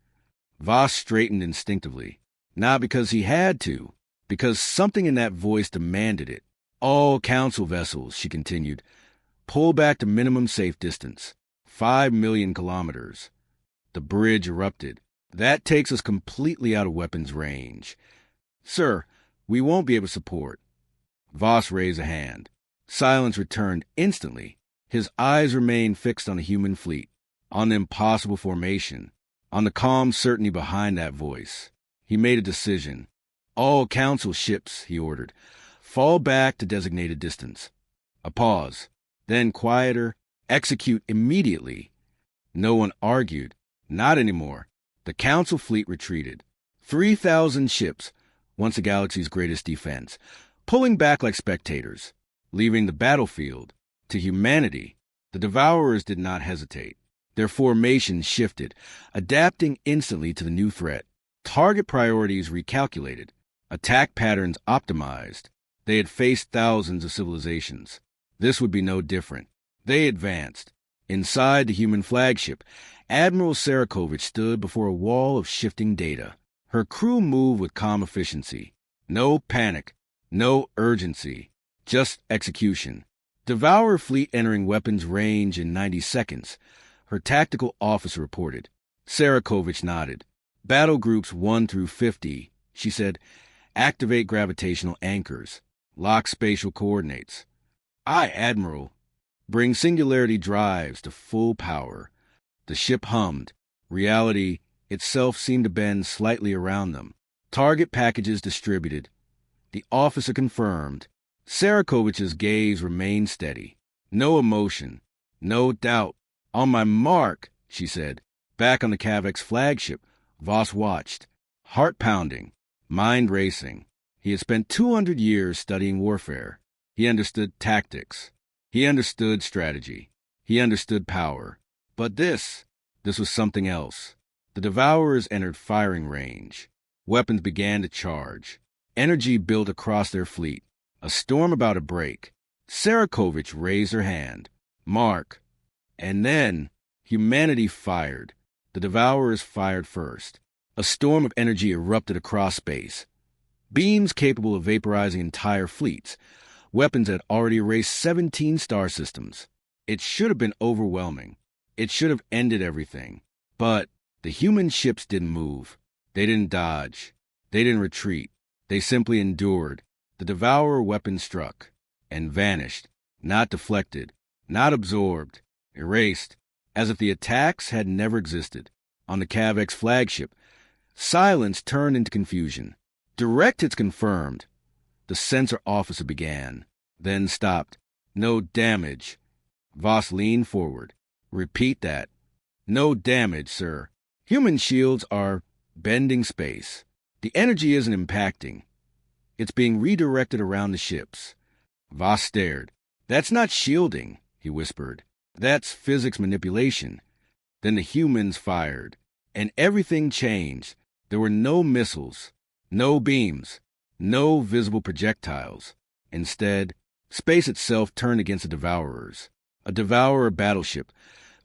Voss straightened instinctively. Not because he had to, because something in that voice demanded it. All Council vessels, she continued, pull back to minimum safe distance. 5 million kilometers. The bridge erupted. That takes us completely out of weapons range. Sir, we won't be able to support. Voss raised a hand. Silence returned instantly. His eyes remained fixed on the human fleet, on the impossible formation, on the calm certainty behind that voice. He made a decision. All Council ships, he ordered, fall back to designated distance. A pause. Then quieter, execute immediately. No one argued. Not anymore. The Council fleet retreated. 3,000 ships, once the galaxy's greatest defense, pulling back like spectators, leaving the battlefield to humanity. The Devourers did not hesitate. Their formation shifted, adapting instantly to the new threat. Target priorities recalculated, attack patterns optimized. They had faced thousands of civilizations. This would be no different. They advanced. Inside the human flagship, Admiral Sarakovich stood before a wall of shifting data. Her crew moved with calm efficiency. No panic, no urgency. Just execution. Devourer fleet entering weapons range in 90 seconds, her tactical officer reported. Sarakovich nodded. Battle groups 1 through 50, she said. Activate gravitational anchors. Lock spatial coordinates. Aye, Admiral. Bring singularity drives to full power. The ship hummed. Reality itself seemed to bend slightly around them. Target packages distributed. The officer confirmed. Sarakovich's gaze remained steady. No emotion. No doubt. On my mark, she said. Back on the Kavek's flagship, Voss watched. Heart pounding. Mind racing. He had spent 200 years studying warfare. He understood tactics. He understood strategy. He understood power. But this was something else. The Devourers entered firing range. Weapons began to charge. Energy built across their fleet. A storm about to break. Sarakovich raised her hand. Mark. And then humanity fired. The Devourers fired first. A storm of energy erupted across space. Beams capable of vaporizing entire fleets. Weapons had already erased 17 star systems. It should have been overwhelming. It should have ended everything. But the human ships didn't move. They didn't dodge. They didn't retreat. They simply endured. The Devourer weapon struck and vanished, not deflected, not absorbed, erased, as if the attacks had never existed. On the Kavek's flagship, silence turned into confusion. Direct hits confirmed. The sensor officer began, then stopped. No damage. Voss leaned forward. Repeat that. No damage, sir. Human shields are bending space. The energy isn't impacting. It's being redirected around the ships. Voss stared. That's not shielding, he whispered. That's physics manipulation. Then the humans fired, and everything changed. There were no missiles, no beams, no visible projectiles. Instead, space itself turned against the Devourers. A Devourer battleship,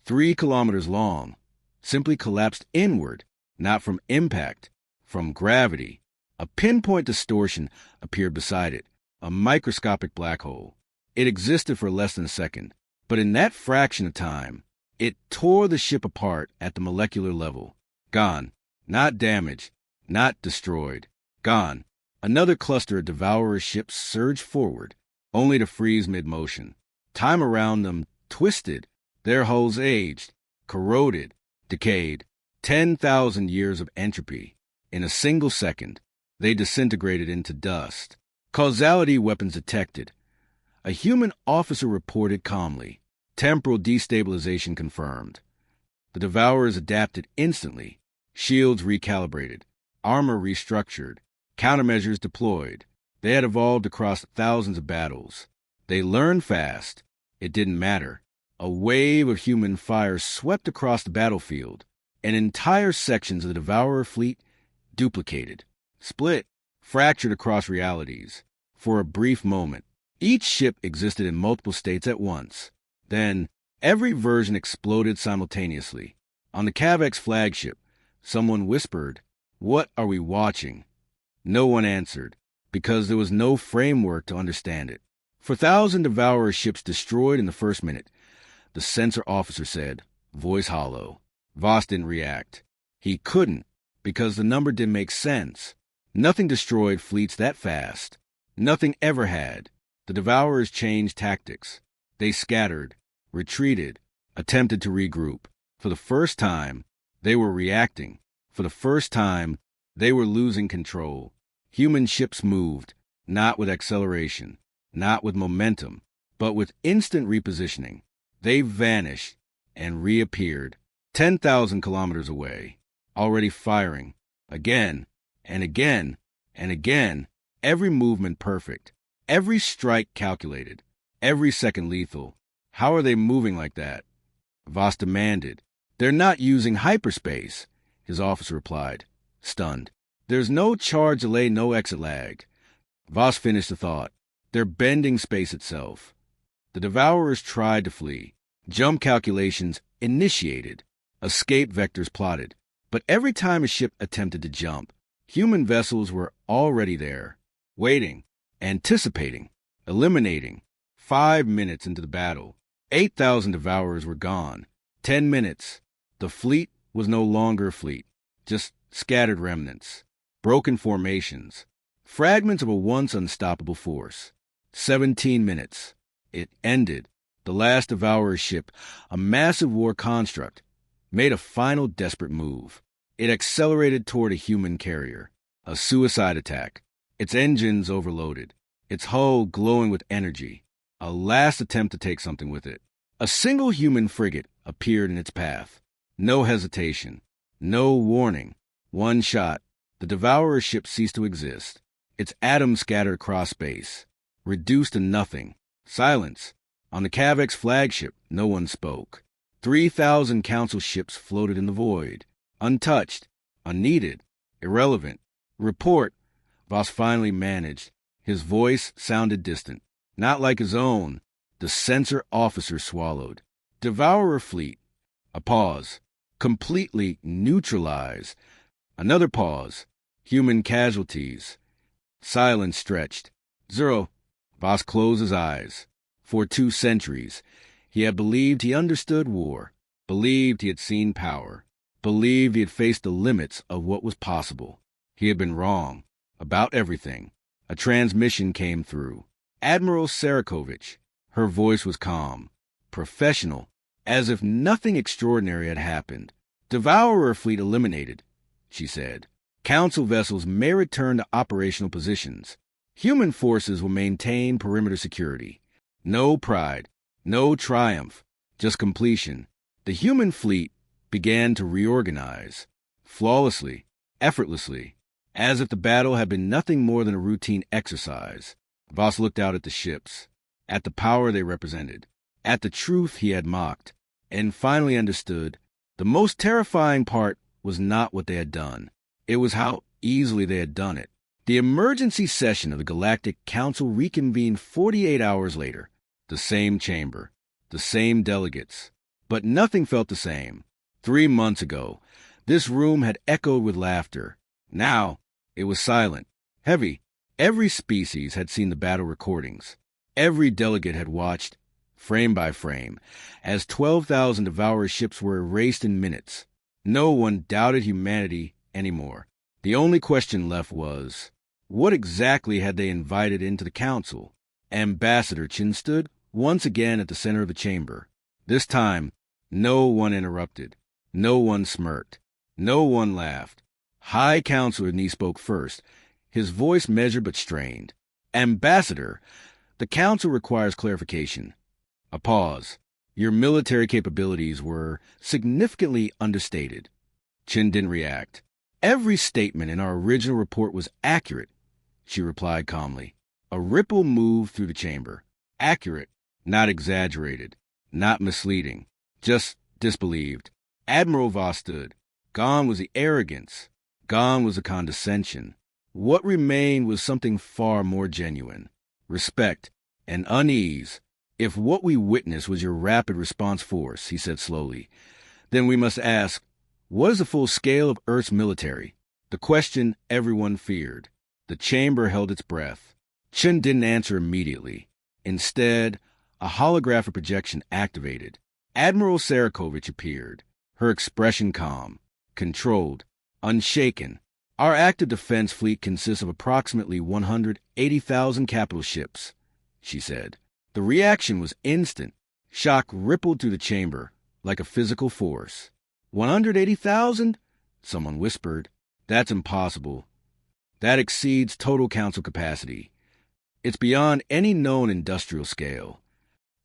3 kilometers long, simply collapsed inward, not from impact, from gravity. A pinpoint distortion appeared beside it, a microscopic black hole. It existed for less than a second, but in that fraction of time, it tore the ship apart at the molecular level. Gone. Not damaged. Not destroyed. Gone. Another cluster of Devourer ships surged forward, only to freeze mid-motion. Time around them twisted. Their hulls aged, corroded, decayed. 10,000 years of entropy. In a single second, they disintegrated into dust. Causality weapons detected. A human officer reported calmly. Temporal destabilization confirmed. The Devourers adapted instantly. Shields recalibrated. Armor restructured. Countermeasures deployed. They had evolved across thousands of battles. They learned fast. It didn't matter. A wave of human fire swept across the battlefield, and entire sections of the Devourer fleet duplicated, split, fractured across realities. For a brief moment, each ship existed in multiple states at once. Then, every version exploded simultaneously. On the Kavek's flagship, someone whispered, "What are we watching?" No one answered, because there was no framework to understand it. 4,000 Devourer ships destroyed in the first minute, the sensor officer said, voice hollow. Voss didn't react. He couldn't, because the number didn't make sense. Nothing destroyed fleets that fast. Nothing ever had. The Devourers changed tactics. They scattered, retreated, attempted to regroup. For the first time, they were reacting. For the first time, they were losing control. Human ships moved, not with acceleration, not with momentum, but with instant repositioning. They vanished and reappeared 10,000 kilometers away, already firing, again and again and again, every movement perfect, every strike calculated, every second lethal. How are they moving like that? Voss demanded. They're not using hyperspace, his officer replied, stunned. There's no charge delay, no exit lag. Voss finished the thought. They're bending space itself. The Devourers tried to flee. Jump calculations initiated. Escape vectors plotted. But every time a ship attempted to jump, human vessels were already there, waiting, anticipating. eliminating. 5 minutes into the battle, 8,000 devourers were gone. 10 minutes. The fleet was no longer a fleet, just scattered remnants, broken formations, fragments of a once unstoppable force. 17 minutes. It ended. The last devourer ship, a massive war construct, made a final desperate move. It accelerated toward a human carrier, a suicide attack, its engines overloaded, its hull glowing with energy, a last attempt to take something with it. A single human frigate appeared in its path. No hesitation, no warning. One shot, the devourer ship ceased to exist. Its atoms scattered across space, reduced to nothing. Silence. On the Kavek's flagship, no one spoke. 3,000 council ships floated in the void, untouched, unneeded, irrelevant. Report, Voss finally managed. His voice sounded distant, not like his own. The censor officer swallowed. Devourer fleet. A pause. Completely neutralized. Another pause. Human casualties. Silence stretched. Zero. Voss closed his eyes. For 2 centuries, he had believed he understood war, believed he had seen power, believed he had faced the limits of what was possible. He had been wrong about everything. A transmission came through. Admiral Sarakovich. Her voice was calm, professional, as if nothing extraordinary had happened. Devourer fleet eliminated, she said. Council vessels may return to operational positions. Human forces will maintain perimeter security. No pride, no triumph, just completion. The human fleet began to reorganize, flawlessly, effortlessly, as if the battle had been nothing more than a routine exercise. Voss looked out at the ships, at the power they represented, at the truth he had mocked, and finally understood the most terrifying part was not what they had done. It was how easily they had done it. The emergency session of the Galactic Council reconvened 48 hours later. The same chamber, the same delegates, but nothing felt the same. 3 months ago, this room had echoed with laughter. Now, it was silent, heavy. Every species had seen the battle recordings. Every delegate had watched, frame by frame, as 12,000 devourer ships were erased in minutes. No one doubted humanity anymore. The only question left was, what exactly had they invited into the council? Ambassador Chin stood once again at the center of the chamber. This time, no one interrupted. No one smirked. No one laughed. High Counselor Nee spoke first, his voice measured but strained. Ambassador, the council requires clarification. A pause. Your military capabilities were significantly understated. Chin didn't react. Every statement in our original report was accurate, she replied calmly. A ripple moved through the chamber. Accurate, not exaggerated, not misleading, just disbelieved. Admiral Voss stood. Gone was the arrogance. Gone was the condescension. What remained was something far more genuine. Respect and unease. If what we witnessed was your rapid response force, he said slowly, then we must ask, what is the full scale of Earth's military? The question everyone feared. The chamber held its breath. Chin didn't answer immediately. Instead, a holographic projection activated. Admiral Sarakovich appeared, her expression calm, controlled, unshaken. Our active defense fleet consists of approximately 180,000 capital ships, she said. The reaction was instant. Shock rippled through the chamber like a physical force. 180,000? Someone whispered. That's impossible. That exceeds total council capacity. It's beyond any known industrial scale.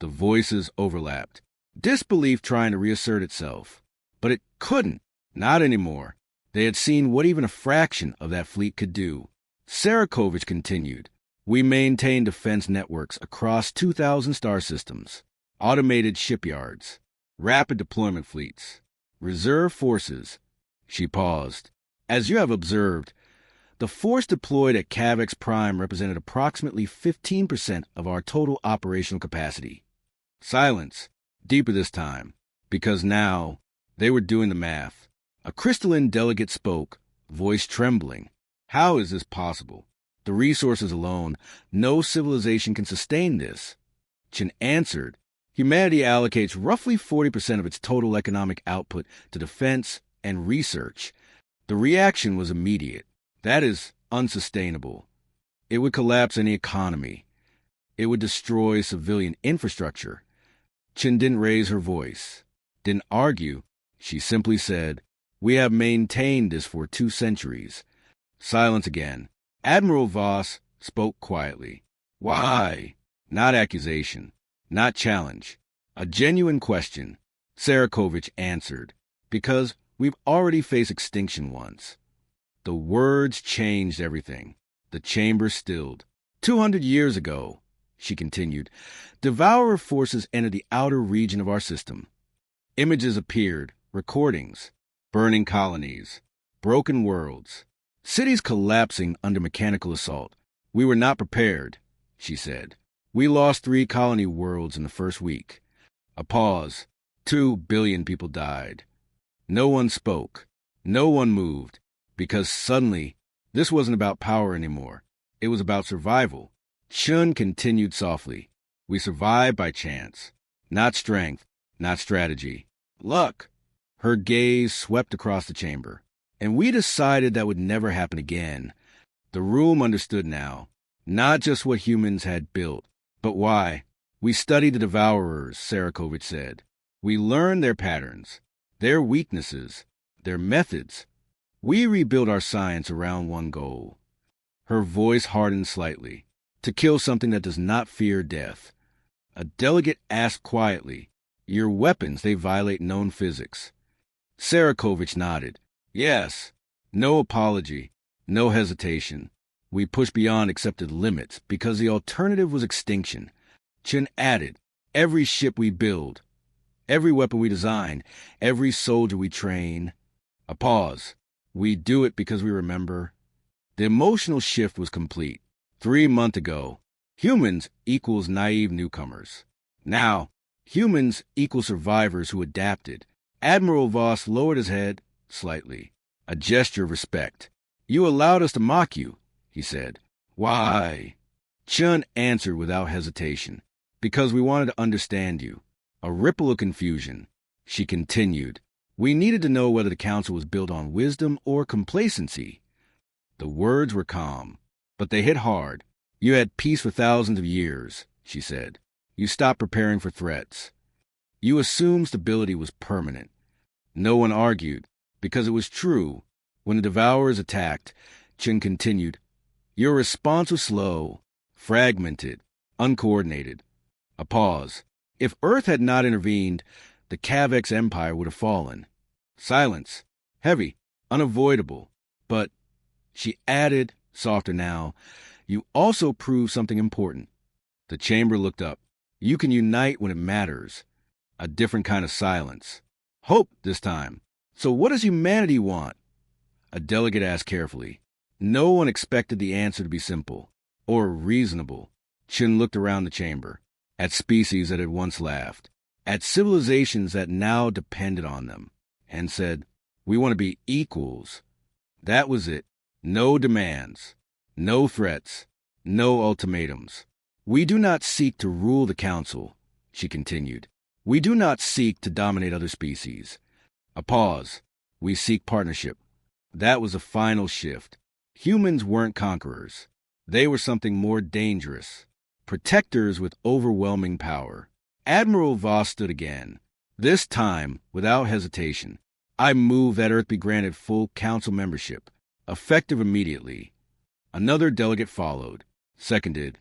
The voices overlapped. Disbelief trying to reassert itself. But it couldn't. Not anymore. They had seen what even a fraction of that fleet could do. Sarakovich continued. We maintain defense networks across 2,000 star systems, automated shipyards, rapid deployment fleets, reserve forces. She paused. As you have observed, the force deployed at Kavek's Prime represented approximately 15% of our total operational capacity. Silence, deeper this time, because now they were doing the math. A crystalline delegate spoke, voice trembling. How is this possible? The resources alone, no civilization can sustain this. Chen answered, humanity allocates roughly 40% of its total economic output to defense and research. The reaction was immediate. That is unsustainable. It would collapse any economy. It would destroy civilian infrastructure. Chen didn't raise her voice, didn't argue. She simply said, we have maintained this for 2 centuries. Silence again. Admiral Voss spoke quietly. Why? Not accusation, not challenge. A genuine question. Sarakovich answered, because we've already faced extinction once. The words changed everything. The chamber stilled. 200 years ago, she continued, devourer forces entered the outer region of our system. Images appeared, recordings, burning colonies, broken worlds, cities collapsing under mechanical assault. We were not prepared, she said. We lost 3 colony worlds in the first week. A pause. 2 billion people died. No one spoke. No one moved. Because suddenly, this wasn't about power anymore. It was about survival. Chen continued softly. We survived by chance. Not strength. Not strategy. Luck. Her gaze swept across the chamber. And we decided that would never happen again. The room understood now. Not just what humans had built, but why. We studied the devourers, Sarakovich said. We learned their patterns, their weaknesses, their methods. We rebuilt our science around one goal. Her voice hardened slightly. To kill something that does not fear death. A delegate asked quietly, your weapons, they violate known physics. Sarakovich nodded. Yes. No apology. No hesitation. We pushed beyond accepted limits because the alternative was extinction. Chen added, every ship we build, every weapon we design, every soldier we train. A pause. We do it because we remember. The emotional shift was complete. 3 months ago, humans equals naive newcomers. Now, humans equal survivors who adapted. Admiral Voss lowered his head slightly, a gesture of respect. You allowed us to mock you, he said. Why? Chen answered without hesitation. Because we wanted to understand you. A ripple of confusion. She continued. We needed to know whether the council was built on wisdom or complacency. The words were calm, but they hit hard. You had peace for thousands of years, she said. You stopped preparing for threats. You assumed stability was permanent. No one argued, because it was true. When the devourers attacked, Chen continued, your response was slow, fragmented, uncoordinated. A pause. If Earth had not intervened, the Cavex Empire would have fallen. Silence. Heavy. Unavoidable. But, she added, softer now, you also proved something important. The chamber looked up. You can unite when it matters. A different kind of silence. Hope this time. So what does humanity want? A delegate asked carefully. No one expected the answer to be simple or reasonable. Chen looked around the chamber, at species that had once laughed, at civilizations that now depended on them, and said, we want to be equals. That was it. No demands, no threats, no ultimatums. We do not seek to rule the council, she continued. We do not seek to dominate other species. A pause. We seek partnership. That was a final shift. Humans weren't conquerors. They were something more dangerous. Protectors with overwhelming power. Admiral Voss stood again. This time, without hesitation. I move that Earth be granted full council membership, effective immediately. Another delegate followed, seconded.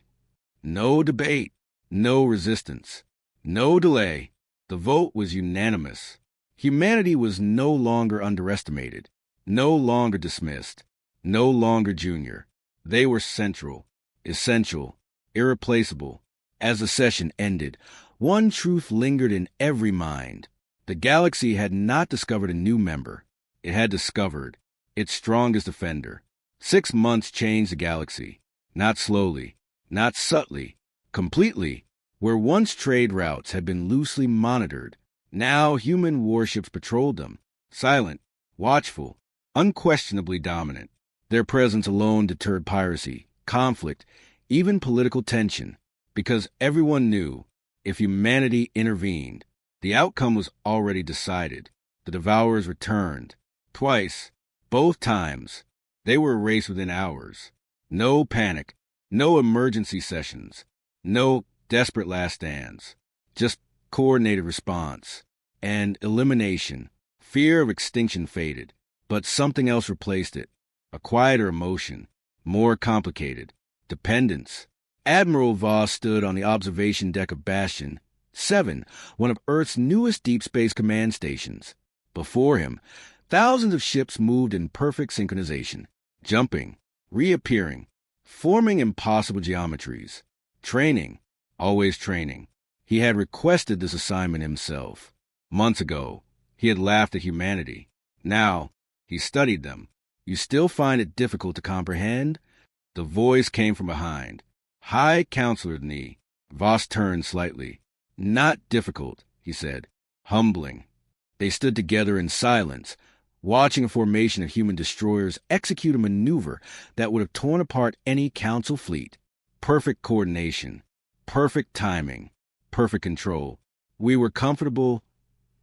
No debate, no resistance, no delay. The vote was unanimous. Humanity was no longer underestimated, no longer dismissed, no longer junior. They were central, essential, irreplaceable. As the session ended, one truth lingered in every mind. The galaxy had not discovered a new member. It had discovered its strongest defender. 6 months changed the galaxy. Not slowly, not subtly, completely. Where once trade routes had been loosely monitored, now human warships patrolled them, silent, watchful, unquestionably dominant. Their presence alone deterred piracy, conflict, even political tension, because everyone knew if humanity intervened, the outcome was already decided. The Devourers returned. Twice, both times, they were erased within hours. No panic, no emergency sessions, no desperate last stands. Just coordinated response and elimination. Fear of extinction faded, but something else replaced it. A quieter emotion, more complicated. Dependence. Admiral Voss stood on the observation deck of Bastion 7, one of Earth's newest deep space command stations. Before him, thousands of ships moved in perfect synchronization, jumping, reappearing, forming impossible geometries. Training, always training. He had requested this assignment himself. Months ago, he had laughed at humanity. Now, he studied them. You still find it difficult to comprehend? The voice came from behind. High Counselor Ni. Voss turned slightly. Not difficult, he said. Humbling. They stood together in silence, watching a formation of human destroyers execute a maneuver that would have torn apart any Council fleet. Perfect coordination, perfect timing, perfect control. We were comfortable,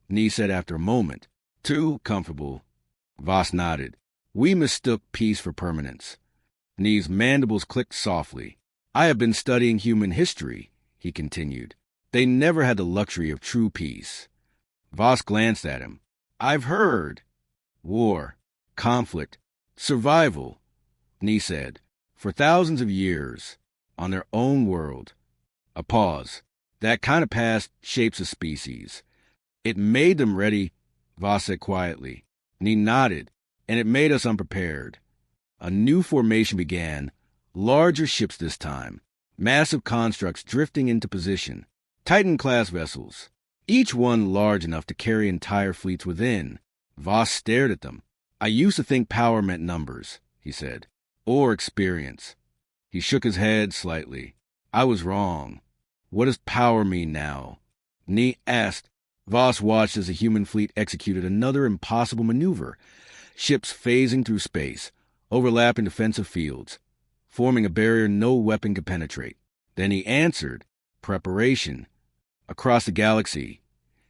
Ni said after a moment. Too comfortable. Voss nodded. We mistook peace for permanence. Ni's mandibles clicked softly. I have been studying human history, he continued. They never had the luxury of true peace. Voss glanced at him. I've heard. War, conflict, survival, Ni said, for thousands of years, on their own world. A pause. That kind of past shapes a species. It made them ready, Voss said quietly. Ni nodded, and it made us unprepared. A new formation began, larger ships this time, massive constructs drifting into position, Titan-class vessels, each one large enough to carry entire fleets within. Voss stared at them. I used to think power meant numbers, he said, or experience. He shook his head slightly. I was wrong. What does power mean now? Ni asked. Voss watched as the human fleet executed another impossible maneuver, ships phasing through space, overlapping defensive fields, forming a barrier no weapon could penetrate. Then he answered, preparation. Across the galaxy,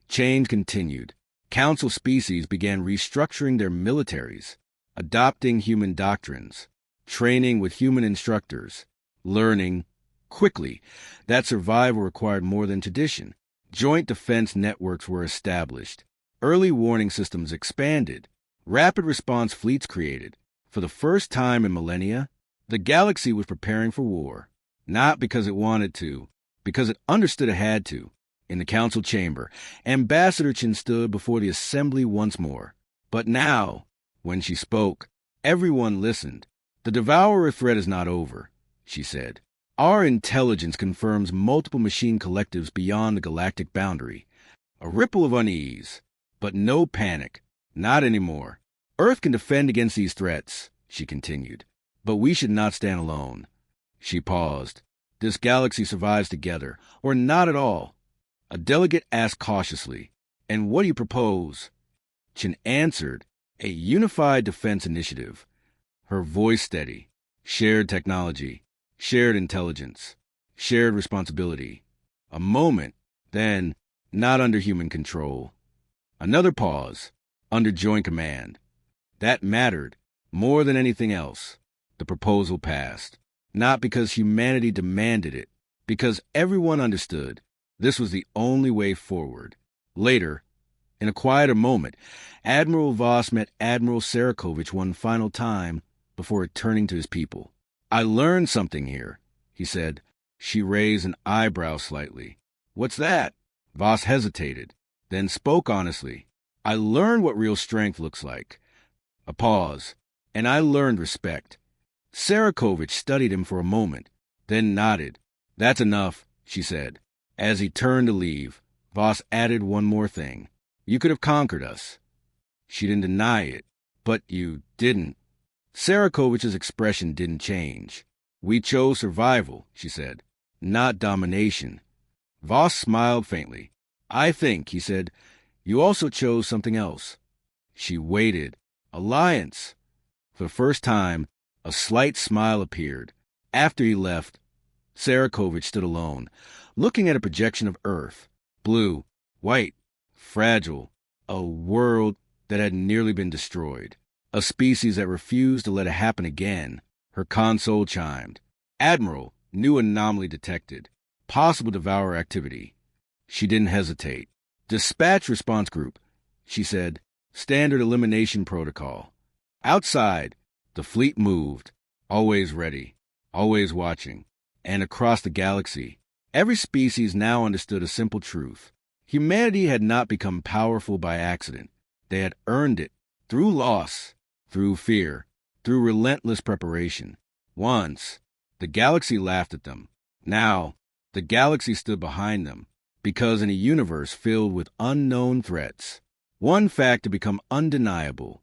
change continued. Council species began restructuring their militaries, adopting human doctrines, training with human instructors, learning quickly that survival required more than tradition. Joint defense networks were established. Early warning systems expanded. Rapid response fleets created. For the first time in millennia, the galaxy was preparing for war, not because it wanted to, because it understood it had to. In the council chamber, Ambassador Chen stood before the assembly once more. But now, when she spoke, everyone listened. The Devourer threat is not over, she said. Our intelligence confirms multiple machine collectives beyond the galactic boundary. A ripple of unease, but no panic. Not anymore. Earth can defend against these threats, she continued. But we should not stand alone. She paused. This galaxy survives together, or not at all. A delegate asked cautiously, and what do you propose? Chen answered, a unified defense initiative. Her voice steady. Shared technology, shared intelligence, shared responsibility. A moment, then, not under human control. Another pause, under joint command. That mattered, more than anything else. The proposal passed. Not because humanity demanded it, because everyone understood. This was the only way forward. Later, in a quieter moment, Admiral Voss met Admiral Sarakovich one final time before returning to his people. I learned something here, he said. She raised an eyebrow slightly. What's that? Voss hesitated, then spoke honestly. I learned what real strength looks like. A pause, and I learned respect. Sarakovich studied him for a moment, then nodded. That's enough, she said. As he turned to leave, Voss added one more thing. You could have conquered us. She didn't deny it, but you didn't. Sarakovich's expression didn't change. We chose survival, she said, not domination. Voss smiled faintly. I think, he said, you also chose something else. She waited. Alliance. For the first time, a slight smile appeared. After he left, Sarakovich stood alone, looking at a projection of Earth, blue, white, fragile, a world that had nearly been destroyed, a species that refused to let it happen again. Her console chimed. Admiral, new anomaly detected. Possible devourer activity. She didn't hesitate. Dispatch response group, she said. Standard elimination protocol. Outside, the fleet moved, always ready, always watching. And across the galaxy, every species now understood a simple truth. Humanity had not become powerful by accident. They had earned it through loss, through fear, through relentless preparation. Once, the galaxy laughed at them. Now, the galaxy stood behind them, because in a universe filled with unknown threats, one fact had become undeniable.